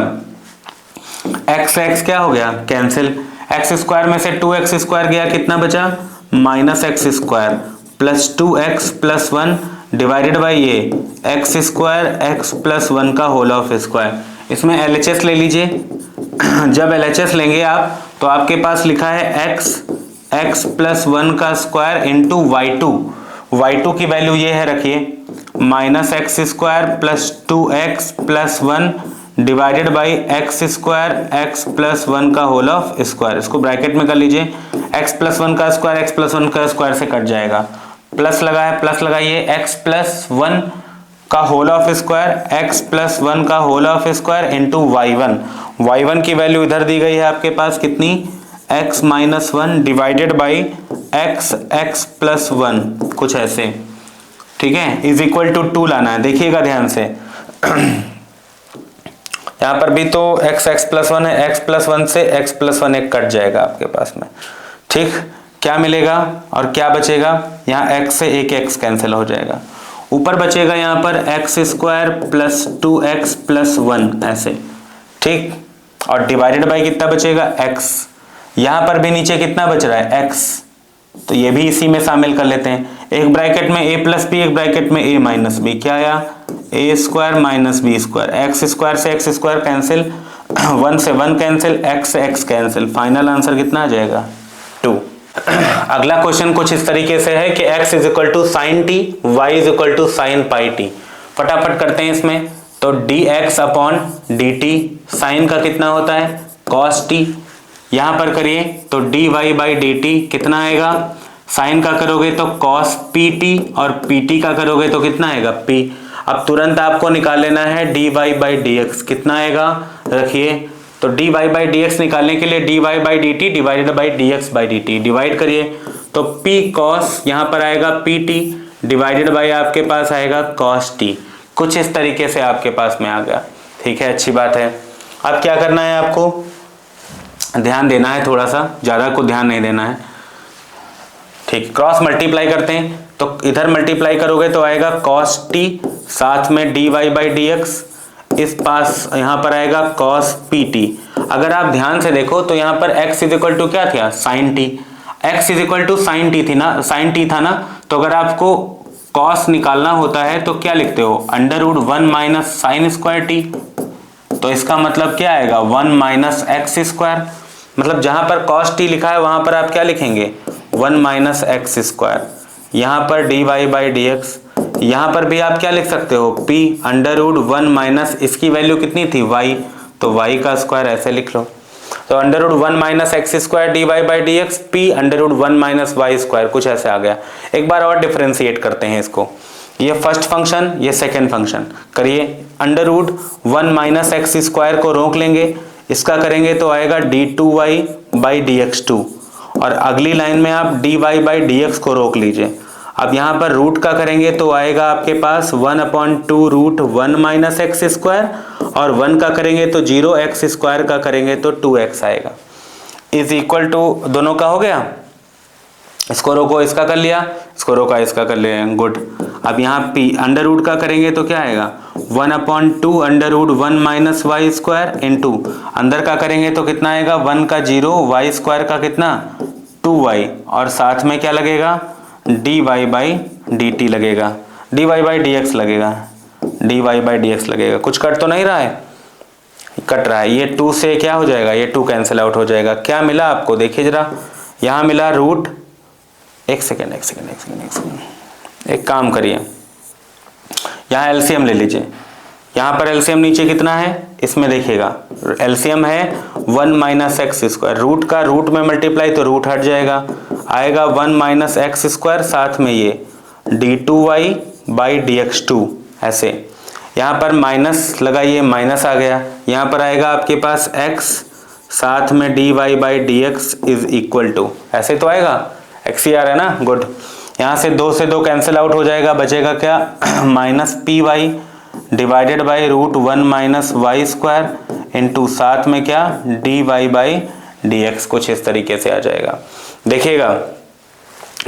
x क्या हो गया, कैंसिल। x स्क्वायर में से 2x स्क्वायर गया, कितना बचा, minus x square plus 2x plus 1 divided by ये x स्क्वायर x प्लस 1 का होल ऑफ स्क्वायर। इसमें LHS ले लीजिए। जब LHS लेंगे आप तो आपके पास लिखा है x प्लस 1 का स्क्वायर इंटू y2 की वैल्यू ये है, रखिए minus x square plus 2x plus 1 divided by x square x plus 1 का होल ऑफ स्क्वायर। इसको ब्रैकेट में कर लीजिए, x प्लस 1 का स्क्वायर x प्लस 1 का स्क्वायर से कट जाएगा, प्लस लगा है प्लस लगाइए, x प्लस 1 का whole of square x plus 1 का whole of square into y1 की वैल्यू इधर दी गई है आपके पास कितनी, x minus 1 divided by x plus 1, कुछ ऐसे, ठीक है, इज इक्वल टू 2 लाना है। देखिएगा ध्यान से, यहाँ पर भी तो x प्लस 1 है, x प्लस 1 से x प्लस 1 एक कट जाएगा आपके पास में, ठीक। क्या मिलेगा और क्या बचेगा, यहाँ x से एक x कैंसिल हो जाएगा, ऊपर बचेगा यहाँ पर x square plus 2x plus 1 ऐसे, ठीक, और डिवाइडेड बाई कितना बचेगा x। यहाँ पर भी नीचे कितना बच रहा है x, तो ये भी इसी में शामिल कर लेते हैं। एक ब्रैकेट में a प्लस बी, एक ब्रैकेट में a माइनस बी, क्या आया, a square minus b square, x square से x स्क्वायर कैंसिल, 1 से 1 कैंसिल, x से x कैंसिल, फाइनल आंसर कितना आ जाएगा 2। अगला क्वेश्चन कुछ इस तरीके से है कि x is equal to sine t, y is equal to sine pi t. फटाफट करते हैं इसमें, तो dx अपॉन dt, साइन का कितना होता है cos t, यहां पर करिए तो dy बाई dt कितना आएगा, साइन का करोगे तो cos pt और pt का करोगे तो कितना आएगा p। अब तुरंत आपको निकाल लेना है dy बाई dx, कितना आएगा, रखिए तो dy बाई dx निकालने के लिए dy by dt divided by dx by dt, divide करिए तो p cos यहाँ पर आएगा pt डिवाइडेड बाई आपके पास आएगा cos t। कुछ इस तरीके से आपके पास में आ गया, ठीक है, अच्छी बात है। अब क्या करना है, आपको ध्यान देना है, थोड़ा सा ज़्यादा को ध्यान नहीं देना है, ठीक। क्रॉस मल्टीप्लाई करते हैं तो इधर मल्टीप्लाई करोगे तो आएगा cos t, साथ में dy बाई dx, इस पास यहाँ पर आएगा cos pt। अगर आप ध्यान से देखो तो यहाँ पर x इज इक्वल टू क्या था, sin t, x is equal to sin t थी ना, sin t था ना, तो अगर आपको cos निकालना होता है तो क्या लिखते हो, under root 1 minus sine square t, तो इसका मतलब क्या आएगा 1 माइनस एक्स स्क्वायर, मतलब जहां पर cos t लिखा है वहां पर आप क्या लिखेंगे 1 माइनस एक्स स्क्वायर, यहाँ पर dy बाई dx, यहाँ पर भी आप क्या लिख सकते हो p अंडर रूट 1 माइनस, इसकी वैल्यू कितनी थी y, तो y का स्क्वायर ऐसे लिख लो, तो under root 1 minus x square dy by dx p under root 1 minus y square, कुछ ऐसे आ गया। एक बार और डिफरेंशिएट करते हैं इसको, ये फर्स्ट फंक्शन ये सेकेंड फंक्शन, करिए under root 1 minus x square को रोक लेंगे, इसका करेंगे तो आएगा d2y बाई dx2, और अगली लाइन में आप dy बाई dx को रोक लीजिए। अब यहाँ पर रूट का करेंगे तो आएगा आपके पास 1/2 रूट 1 माइनस एक्स स्क्वायर, और 1 का करेंगे तो 0, एक्स स्क्वायर का करेंगे तो 2x आएगा, इज इक्वल टू, दोनों का हो गया, इसको रोको इसका कर लिया, इसको रोका इसका कर लिया, गुड। अब यहाँ p अंडर रूट का करेंगे तो क्या आएगा 1/2 under root 1 minus y square into, अंदर का करेंगे तो कितना आएगा 1 का 0, वाई स्क्वायर का कितना 2y, और साथ में क्या लगेगा dy बाई dt लगेगा, dy बाई dx लगेगा, dy बाई dx लगेगा। कुछ कट तो नहीं रहा है, कट रहा है, ये 2 से क्या हो जाएगा, ये 2 कैंसिल आउट हो जाएगा। क्या मिला आपको, देखिए जरा, यहाँ मिला रूट, एक सेकेंड, एक काम करिए, यहाँ एलसीएम ले लीजिए, यहाँ पर एलसीएम नीचे कितना है, इसमें देखिएगा एलसीएम है 1 माइनस एक्स स्क्वायर, रूट का रूट में मल्टीप्लाई तो रूट हट जाएगा, आएगा 1 माइनस एक्स स्क्वायर, साथ में ये d2y बाई dx2 ऐसे। यहाँ पर माइनस लगाइए, माइनस आ गया, यहाँ पर आएगा आपके पास x, साथ में dy by dx is equal to, ऐसे तो आएगा, x ही आ रहा है ना, गुड। यहाँ से 2 से 2 कैंसिल आउट हो जाएगा, बचेगा क्या minus p y divided by root 1 minus y square into साथ में क्या dy बाई dx, कुछ इस तरीके से आ जाएगा। देखिएगा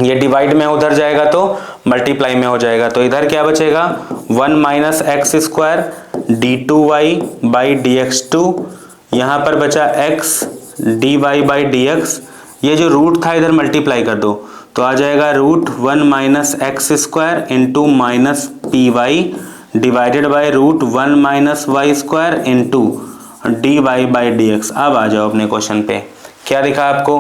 ये डिवाइड में उधर जाएगा तो मल्टीप्लाई में हो जाएगा, तो इधर क्या बचेगा 1 minus x square d2y by dx2, यहाँ पर बचा x dy बाई dx, ये जो रूट था इधर मल्टीप्लाई कर दो तो आ जाएगा root 1 minus x square into minus p y divided by root 1 minus y square into dy by dx। अब आ जाओ अपने क्वेश्चन पे, क्या दिखा आपको,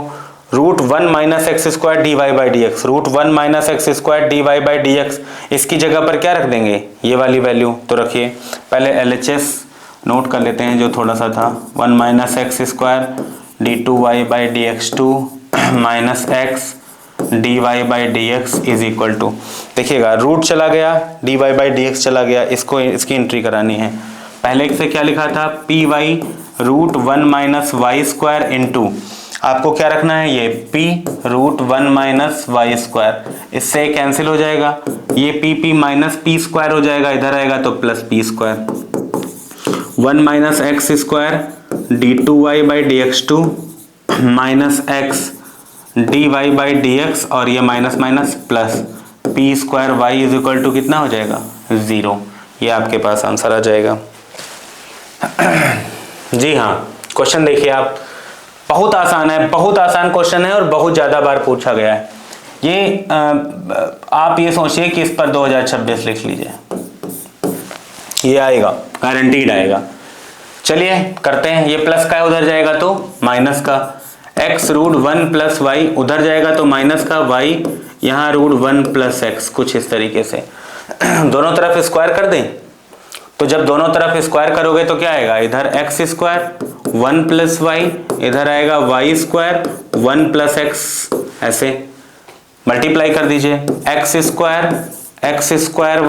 root 1 minus x square dy by dx, root 1 minus x square dy by dx, इसकी जगह पर क्या रख देंगे, ये वाली वैल्यू। तो रखिए पहले LHS नोट कर लेते हैं जो थोड़ा सा था, 1 minus x square d2y by dx2 minus x dy by dx is equal to, देखिएगा रूट चला गया, dy बाई dx चला गया, इसको इसकी एंट्री करानी है। पहले से क्या लिखा था p y root 1 minus y square into, आपको क्या रखना है ये p root 1 minus y square, इससे कैंसिल हो जाएगा, ये p माइनस पी स्क्वायर हो जाएगा, इधर आएगा तो plus p square, 1 minus x square d2y by dx2 minus x dy by dx, और ये minus minus plus p square y is equal to कितना हो जाएगा 0, ये आपके पास आंसर आ जाएगा। जी हाँ, क्वेश्चन देखिए आप, बहुत आसान है, बहुत आसान क्वेश्चन है और बहुत ज़्यादा बार पूछा गया है। ये आप ये सोचिए कि इस पर 2026 लिख लीजिए, ये आएगा, गारंटीड आएगा। चलिए करते हैं, ये प्लस का है उधर जाएगा तो माइनस का, x रूट 1 प्लस वाई उधर जाएगा तो माइनस का, y यहाँ रूट 1 प्लस एक्स, कुछ इस तरीके से। दोनों तरफ स्क्वायर कर दें, तो जब दोनों तरफ स्क्वायर करोगे तो क्या आएगा, इधर एक्स स्क्वायर 1 प्लस वाई, इधर आएगा वाई स्क्वायर 1 प्लस एक्स, ऐसे मल्टीप्लाई कर दीजिए, x square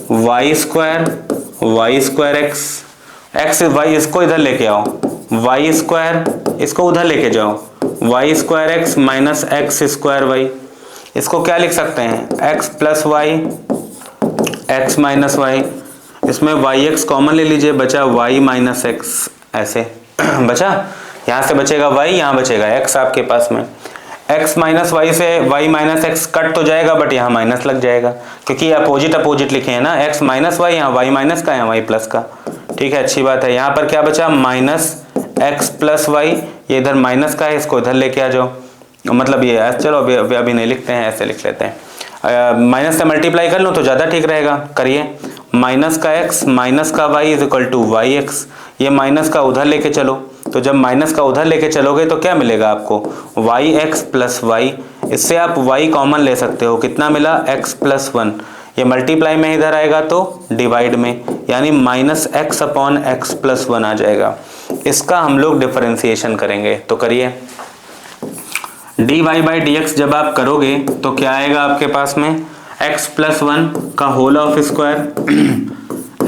y square x y, इसको इधर लेके आओ, वाई स्क्वायर इसको उधर लेके जाओ, y square x minus x square y, इसको क्या लिख सकते हैं x plus y x minus y, इसमें वाई एक्स कॉमन ले लीजिए, बचा वाई माइनस एक्स, ऐसे बचा, यहाँ से बचेगा वाई, यहाँ बचेगा एक्स आपके पास में, एक्स माइनस वाई से वाई माइनस एक्स कट तो जाएगा बट यहाँ माइनस लग जाएगा, क्योंकि अपोजिट लिखे हैं ना, एक्स माइनस वाई, यहाँ वाई माइनस का, यहाँ वाई प्लस का, ठीक है, अच्छी बात है। यहाँ पर क्या बचा माइनस एक्स प्लस वाई, ये इधर माइनस का है, इसको इधर लेके आ जाओ, मतलब ये चलो अभी नहीं लिखते हैं, ऐसे लिख लेते हैं, माइनस से मल्टीप्लाई कर लो तो ज़्यादा ठीक रहेगा, करिए, माइनस का एक्स माइनस का y is equal to y x, ये माइनस का उधर लेके चलो, तो जब माइनस का उधर लेके चलोगे तो क्या मिलेगा आपको वाई एक्स प्लस वाई, इससे आप वाई कॉमन ले सकते हो, कितना मिला एक्स प्लस 1, ये मल्टीप्लाई में इधर आएगा तो डिवाइड में, यानी minus x upon x plus 1 आ जाएगा। इसका हम लोग डिफरेंशिएशन करेंगे, तो करिए, dy बाई dx जब आप करोगे तो क्या आएगा आपके पास में x प्लस 1 का whole of square,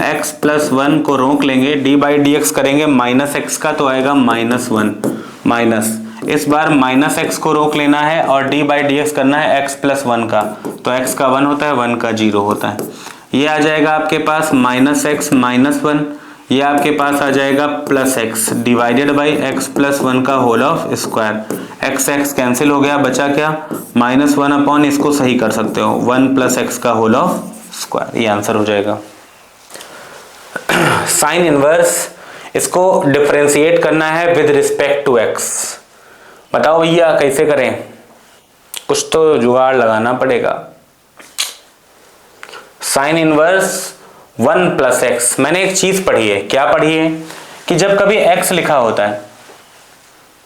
x plus 1 को रोक लेंगे, डी बाई dx करेंगे माइनस एक्स का तो आएगा माइनस 1 माइनस, इस बार माइनस एक्स को रोक लेना है और डी बाई dx करना है x प्लस 1 का, तो x का 1 होता है 1 का 0 होता है, ये आ जाएगा आपके पास माइनस एक्स माइनस 1, ये आपके पास आ जाएगा plus x divided by x plus 1 का whole of square, x cancel हो गया, बचा क्या माइनस 1 अपॉन, इसको सही कर सकते हो 1 प्लस एक्स का होल ऑफ स्क्वायर, ये आंसर हो जाएगा। साइन इनवर्स, इसको डिफरेंशिएट करना है विद रिस्पेक्ट टू एक्स, बताओ भैया कैसे करें, कुछ तो जुगाड़ लगाना पड़ेगा। साइन इनवर्स 1 प्लस एक्स, मैंने एक चीज पढ़ी है, क्या पढ़ी है कि जब कभी x लिखा होता है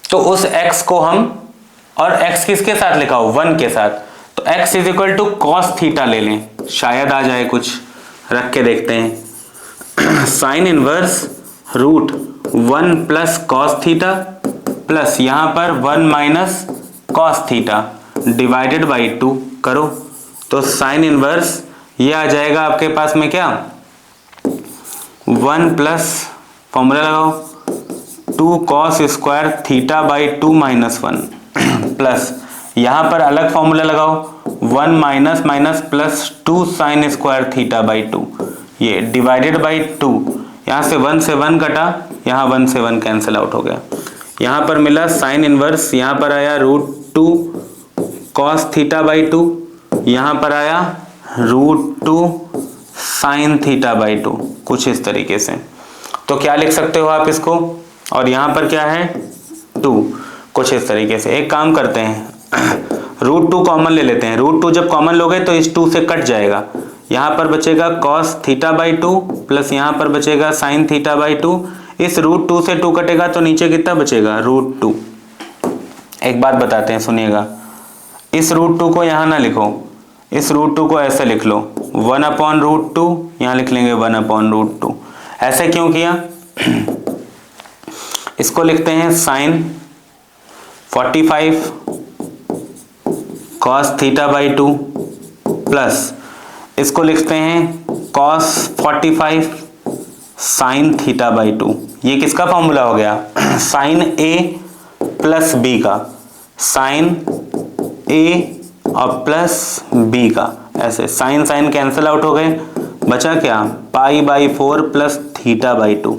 तो उस x को हम, और x किसके साथ लिखा हो 1 के साथ, तो x is equal to cos theta ले लें, शायद आ जाए कुछ, रख के देखते हैं। Sine inverse root 1 plus cos theta plus यहां पर 1 minus cos theta divided by 2 करो तो साइन इनवर्स ये आ जाएगा आपके पास में क्या 1 प्लस फॉर्मूला लगाओ 2 cos square theta by 2 minus 1 plus यहां पर अलग फॉर्मूला लगाओ 1 minus minus plus 2 sine square theta by 2 ये डिवाइडेड बाई 2 यहां से 1 से 1 कटा यहां 1 से 1 कैंसिल आउट हो गया यहां पर मिला साइन इनवर्स यहां पर आया √2 कॉस थीटा बाई 2 यहां पर आया √2 साइन थीटा बाई 2 कुछ इस तरीके से। तो क्या लिख सकते हो आप इसको और यहां पर क्या है 2 कुछ इस तरीके से। एक काम करते हैं √2 कॉमन ले लेते हैं √2 जब कॉमन लोगे तो इस 2 से कट जाएगा यहां पर बचेगा कॉस थीटा बाई 2 प्लस यहां पर बचेगा साइन थीटा बाई 2 इस √2 से 2 कटेगा तो नीचे कितना बचेगा √2। एक बात बताते हैं सुनिएगा इस √2 को यहां ना लिखो इस √2 को ऐसे लिख लो 1/√2 यहां लिख लेंगे 1/√2। ऐसे क्यों किया इसको लिखते हैं sine 45 cos theta by 2 plus इसको लिखते हैं कॉस 45 साइन थीटा बाई 2। ये किसका फॉर्मूला हो गया साइन ए प्लस बी का साइन ए और प्लस बी का ऐसे साइन साइन कैंसिल आउट हो गए बचा क्या pi by 4 plus theta by 2।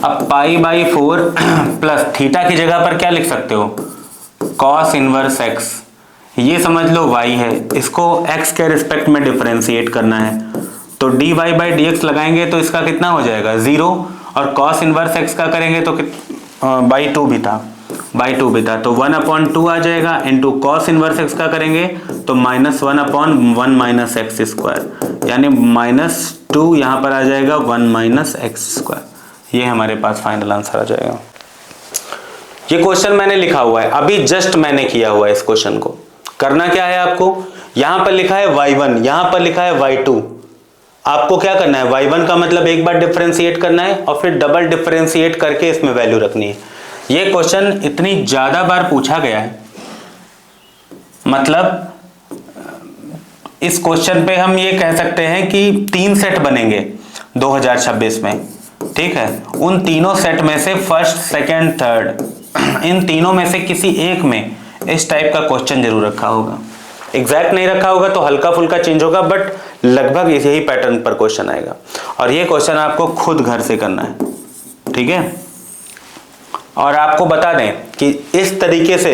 अब पाई बाई 4 प्लस थीटा की जगह पर क्या लिख सकते हो कॉस इनवर्स एक्स ये समझ लो y है इसको x के रिस्पेक्ट में डिफरेंशिएट करना है तो dy बाई dx लगाएंगे तो इसका कितना हो जाएगा 0 और cos इनवर्स x का करेंगे तो बाई 2 भी था तो 1/2 आ जाएगा इनटू cos इनवर्स x का करेंगे तो -1/1 माइनस एक्स स्क्वायर यानी -2 यहां पर आ जाएगा 1 माइनस एक्स स्क्वायर। ये हमारे पास फाइनल आंसर आ जाएगा। ये क्वेश्चन मैंने लिखा हुआ है अभी जस्ट मैंने किया हुआ है। इस क्वेश्चन को करना क्या है आपको यहां पर लिखा है y1 यहां पर लिखा है y2 आपको क्या करना है y1 का मतलब एक बार डिफरेंशिएट करना है और फिर डबल डिफरेंशिएट करके इसमें वैल्यू रखनी है। ये क्वेश्चन इतनी ज्यादा बार पूछा गया है मतलब इस क्वेश्चन पे हम ये कह सकते हैं कि 3 सेट बनेंगे 2026 में ठीक है। उन तीनों सेट में से फर्स्ट सेकंड थर्ड इन तीनों में से किसी एक में इस टाइप का क्वेश्चन जरूर रखा होगा। एग्जैक्ट नहीं रखा होगा तो हल्का फुल्का चेंज होगा बट लगभग यही पैटर्न पर क्वेश्चन आएगा और ये क्वेश्चन आपको खुद घर से करना है ठीक है। और आपको बता दें कि इस तरीके से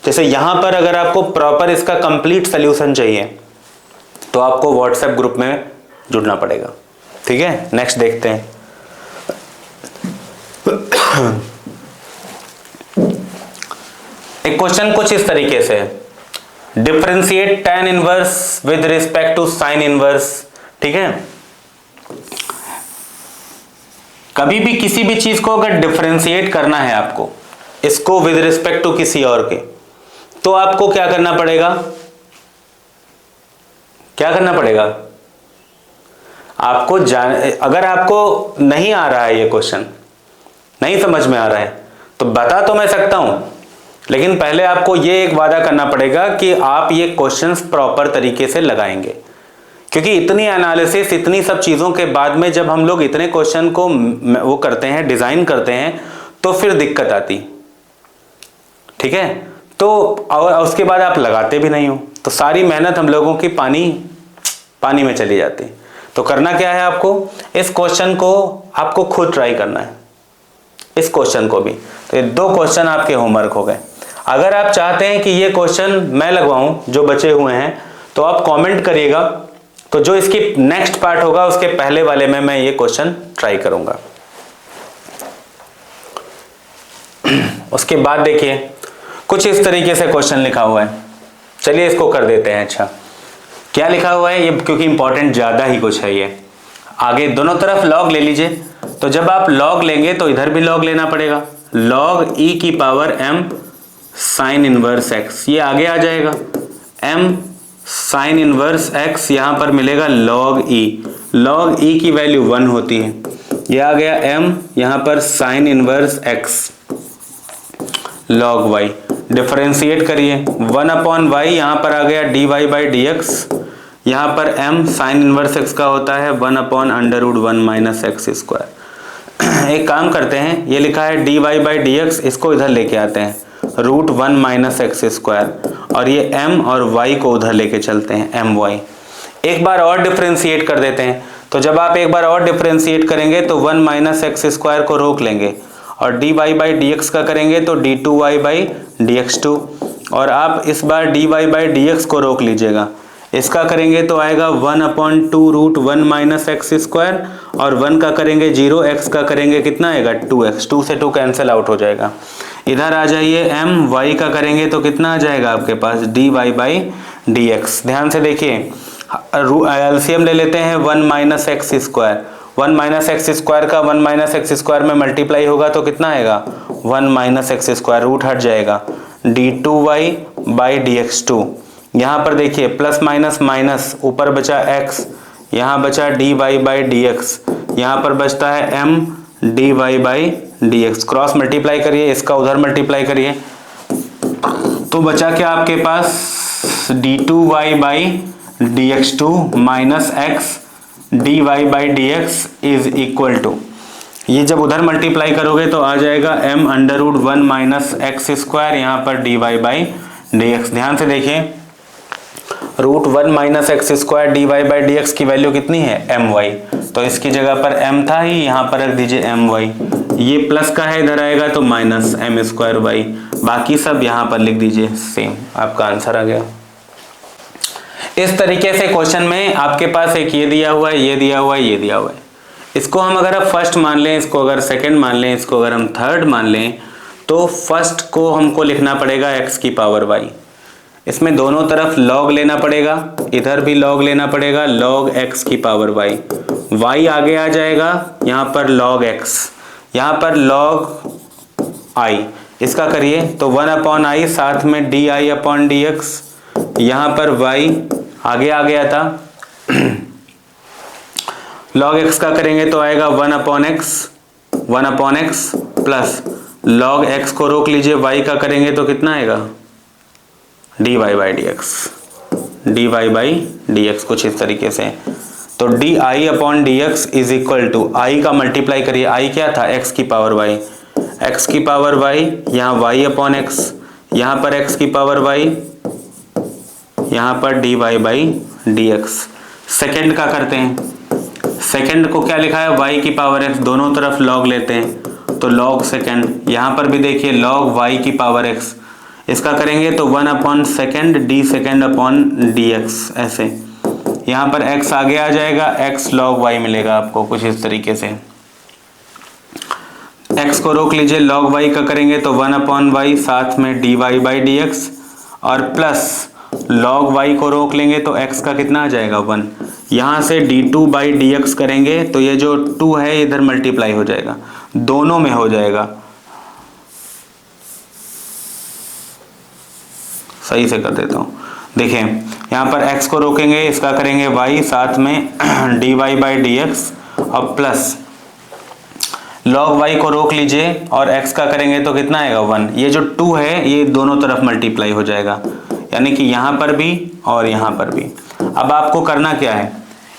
जैसे यहां पर अगर आपको प्रॉपर इसका कंप्लीट सॉल्यूशन चाहिए तो आपको व्हाट्सएप ग्रुप में जुड़ना पड़ेगा ठीक है। नेक्स्ट देखते हैं एक क्वेश्चन कुछ इस तरीके से differentiate tan inverse with respect to sine inverse ठीक है। कभी भी किसी भी चीज को अगर डिफरेंशिएट करना है आपको इसको विद रिस्पेक्ट टू किसी और के तो आपको क्या करना पड़ेगा आपको अगर आपको नहीं आ रहा है ये क्वेश्चन नहीं समझ में आ रहा है तो बता तो मैं सकता हूं लेकिन पहले आपको ये एक वादा करना पड़ेगा कि आप ये क्वेश्चंस प्रॉपर तरीके से लगाएंगे क्योंकि इतनी एनालिसिस इतनी सब चीज़ों के बाद में जब हम लोग इतने क्वेश्चन को वो करते हैं डिज़ाइन करते हैं तो फिर दिक्कत आती ठीक है। तो और उसके बाद आप लगाते भी नहीं हो तो सारी मेहनत हम लोगों की पानी में चली जाती। तो करना क्या है आपको इस क्वेश्चन को आपको खुद ट्राई करना है इस क्वेश्चन को भी। तो ये 2 क्वेश्चन आपके होमवर्क हो गए। अगर आप चाहते हैं कि ये क्वेश्चन मैं लगवाऊं जो बचे हुए हैं तो आप कमेंट करिएगा तो जो इसकी नेक्स्ट पार्ट होगा उसके पहले वाले में मैं ये क्वेश्चन ट्राई करूंगा। उसके बाद देखिए कुछ इस तरीके से क्वेश्चन लिखा हुआ है चलिए इसको कर देते हैं। अच्छा क्या लिखा हुआ है ये क्योंकि इंपॉर्टेंट ज्यादा ही कुछ है ये आगे दोनों तरफ लॉग ले लीजिए तो जब आप लॉग लेंगे तो इधर भी लॉग लेना पड़ेगा लॉग e की power m sign inverse x ये आगे आ जाएगा m साइन इनवर्स x यहां पर मिलेगा log e log e की वैल्यू 1 होती है। ये आ गया m, यहाँ पर sign inverse x log y। Differentiate करिए 1 अपॉन वाई, यहाँ पर आ गया dy बाई डी एक्स, यहाँ पर m साइन इनवर्स x का होता है 1 upon under root 1 minus x square. एक काम करते हैं, ये लिखा है dy बाई डी एक्स, इसको इधर लेके आते हैं रूट 1 माइनस एक्स स्क्वायर, और ये m और y को उधर लेके चलते हैं my। एक बार और डिफरेंशिएट कर देते हैं, तो जब आप एक बार और डिफरेंशिएट करेंगे तो 1 माइनस एक्स स्क्वायर को रोक लेंगे, और dy बाई डी एक्स का करेंगे तो d2y बाई dx2, और आप इस बार dy बाई डी एक्स को रोक लीजिएगा, इसका करेंगे तो आएगा 1 upon 2 root 1 minus x square, और 1 का करेंगे 0, x का करेंगे कितना आएगा 2x, 2 से 2 कैंसिल आउट हो जाएगा। इधर आ जाइए m, y का करेंगे तो कितना आ जाएगा आपके पास dy बाई डी एक्स। ध्यान से देखिए, एलसीएम ले लेते हैं 1 minus x square, 1 minus x square का 1 माइनस एक्स स्क्वायर में मल्टीप्लाई होगा तो कितना आएगा 1 माइनस एक्स स्क्वायर, रूट हट जाएगा d2y बाई dx2। यहाँ पर देखिए प्लस माइनस माइनस, ऊपर बचा x, यहाँ बचा dy बाई dx, यहाँ पर बचता है m dy by dx। Cross multiply करिए, इसका उधर मल्टीप्लाई करिए, तो बचा क्या आपके पास d2y by dx2 minus x dy by dx is equal to, ये जब उधर मल्टीप्लाई करोगे तो आ जाएगा m under root 1 minus x square, यहाँ पर dy बाई dx। ध्यान से देखिए, root 1 minus x square dy by dx की वैल्यू कितनी है my, तो इसकी जगह पर m था ही, यहाँ पर रख दीजिए my। ये प्लस का है, इधर आएगा तो माइनस m स्क्वायर y, बाकी सब यहाँ पर लिख दीजिए सेम, आपका आंसर आ गया। इस तरीके से क्वेश्चन में आपके पास एक ये दिया हुआ है, ये दिया हुआ है, ये दिया हुआ है, इसको हम अगर अब फर्स्ट मान लें, इसको अगर सेकंड मान लें, इसको अगर हम थर्ड मान लें, तो फर्स्ट को हमको लिखना पड़ेगा x की पावर y, इसमें दोनों तरफ log लेना पड़ेगा, इधर भी log लेना पड़ेगा, log x की पावर y, y आगे आ जाएगा, यहाँ पर log x, यहाँ पर log i, इसका करिए तो 1 अपॉन आई, साथ में D I upon D x, यहाँ पर y आगे आ गया था log x का करेंगे तो आएगा 1 upon x plus log x को रोक लीजिए, y का करेंगे तो कितना आएगा dy बाई डी एक्स, कुछ इस तरीके से। तो D I upon D X is equal to, I का मल्टीप्लाई करिए, आई क्या था x की पावर y, x की पावर y, यहाँ y अपॉन x, यहाँ पर x की पावर y, यहाँ पर dy by d x. Second का करते हैं, सेकेंड को क्या लिखा है y की पावर x, दोनों तरफ log लेते हैं तो log सेकेंड, यहाँ पर भी देखिए log y की पावर x, इसका करेंगे तो 1 upon second D second upon D x, ऐसे यहाँ पर x आगे आ जाएगा, x log y मिलेगा आपको कुछ इस तरीके से। x को रोक लीजिए, log y का करेंगे तो 1 अपॉन वाई, साथ में dy बाई डी एक्स, और प्लस log y को रोक लेंगे तो x का कितना आ जाएगा 1, यहाँ से d2 बाई डी एक्स करेंगे तो ये जो 2 है इधर मल्टीप्लाई हो जाएगा, दोनों में हो जाएगा, सही से कर देता हूँ। देखिए यहाँ पर x को रोकेंगे, इसका करेंगे y, साथ में dy बाई डी एक्स, और प्लस log y को रोक लीजिए और x का करेंगे तो कितना आएगा 1, ये जो 2 है ये दोनों तरफ मल्टीप्लाई हो जाएगा, यानी कि यहाँ पर भी और यहाँ पर भी। अब आपको करना क्या है,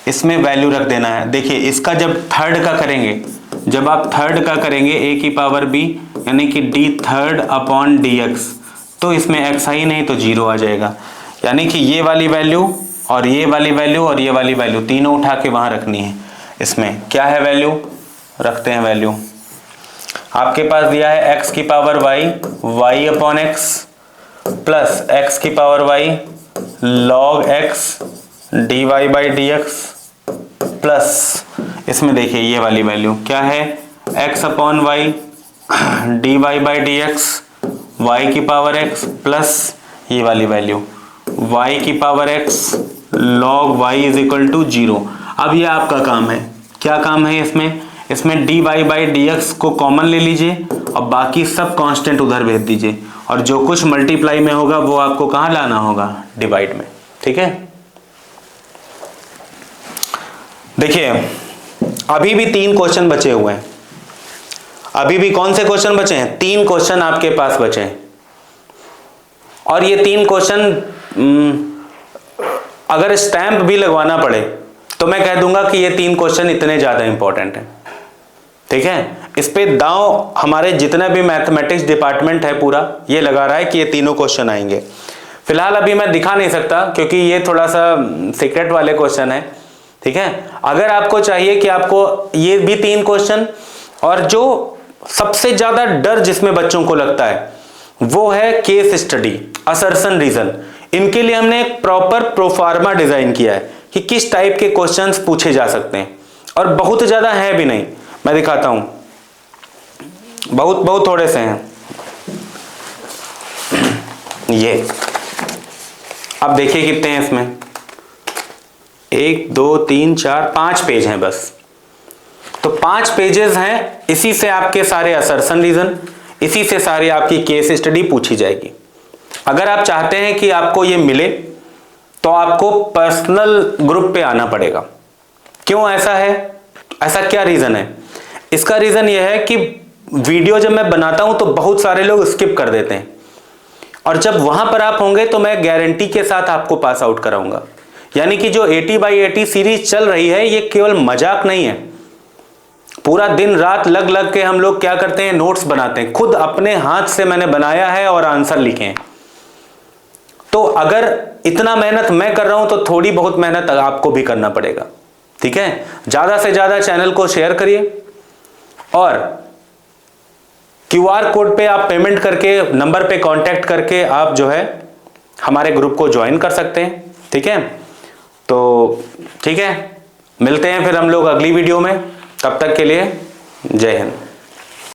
इसमें वैल्यू रख देना है। देखिए इसका जब थर्ड का करेंगे, जब आप थर्ड का करेंगे a की पावर b, यानी कि d third upon D x, तो इसमें x ही नहीं तो 0 आ जाएगा, यानी कि ये वाली वैल्यू और ये वाली वैल्यू और ये वाली वैल्यू तीनों उठा के वहाँ रखनी है। इसमें क्या है वैल्यू, रखते हैं वैल्यू। आपके पास दिया है x की power y upon x plus x की power y log x dy by d x, plus इसमें देखिए ये वाली वैल्यू क्या है, x अपॉन y dy by d x, y की पावर x प्लस ये वाली वैल्यू y की power x log y is equal to 0। अब ये आपका काम है, क्या काम है इसमें dy बाई डी एक्स को कॉमन ले लीजिए और बाकी सब कांस्टेंट उधर भेज दीजिए, और जो कुछ मल्टीप्लाई में होगा वो आपको कहाँ लाना होगा, डिवाइड में। ठीक है, देखिए अभी भी 3 क्वेश्चन बचे हुए हैं, अभी भी कौन से क्वेश्चन बचे हैं? 3 क्वेश्चन आपके पास बचे हैं। और ये 3 क्वेश्चन अगर स्टैंप भी लगवाना पड़े तो मैं कह दूंगा कि ये 3 क्वेश्चन इतने ज्यादा इंपॉर्टेंट हैं, ठीक है। इस पे दांव हमारे जितना भी मैथमेटिक्स डिपार्टमेंट है पूरा ये लगा रहा है कि ये तीनों क्वेश्चन आएंगे। फिलहाल अभी मैं दिखा नहीं सकता क्योंकि ये थोड़ा सा सीक्रेट वाले क्वेश्चन है, ठीक है। अगर आपको चाहिए कि आपको ये भी 3 क्वेश्चन, और जो सबसे ज्यादा डर जिसमें बच्चों को लगता है वो है केस स्टडी, असर्शन रीजन। इनके लिए हमने एक प्रॉपर प्रोफार्मा डिजाइन किया है कि किस टाइप के क्वेश्चंस पूछे जा सकते हैं, और बहुत ज्यादा है भी नहीं, मैं दिखाता हूं, बहुत थोड़े से हैं। ये अब देखिए कितने हैं इसमें, 1 2 3 4 5 पेज हैं बस। तो 5 पेजेस हैं, इसी से आपके सारे असर्शन रीजन, इसी से सारी आपकी केस स्टडी पूछी जाएगी। अगर आप चाहते हैं कि आपको ये मिले तो आपको पर्सनल ग्रुप पे आना पड़ेगा। क्यों ऐसा है, ऐसा क्या रीजन है? इसका रीजन ये है कि वीडियो जब मैं बनाता हूं तो बहुत सारे लोग स्किप कर देते हैं, और जब वहां पर आप होंगे तो मैं गारंटी के साथ आपको पास आउट कराऊंगा। यानी कि जो 80/80 सीरीज चल रही है ये केवल मजाक नहीं है, पूरा दिन रात लग लग के हम लोग क्या करते हैं, नोट्स बनाते हैं, खुद अपने हाथ से मैंने बनाया है और आंसर लिखे हैं। तो अगर इतना मेहनत मैं कर रहा हूं तो थोड़ी बहुत मेहनत आपको भी करना पड़ेगा, ठीक है। ज्यादा से ज्यादा चैनल को शेयर करिए, और QR कोड पे आप पेमेंट करके, नंबर पे कांटेक्ट करके आप जो है हमारे ग्रुप को ज्वाइन कर सकते हैं, ठीक है। तो ठीक है, मिलते हैं फिर हम लोग अगली वीडियो में, तब तक के लिए जय हिंद।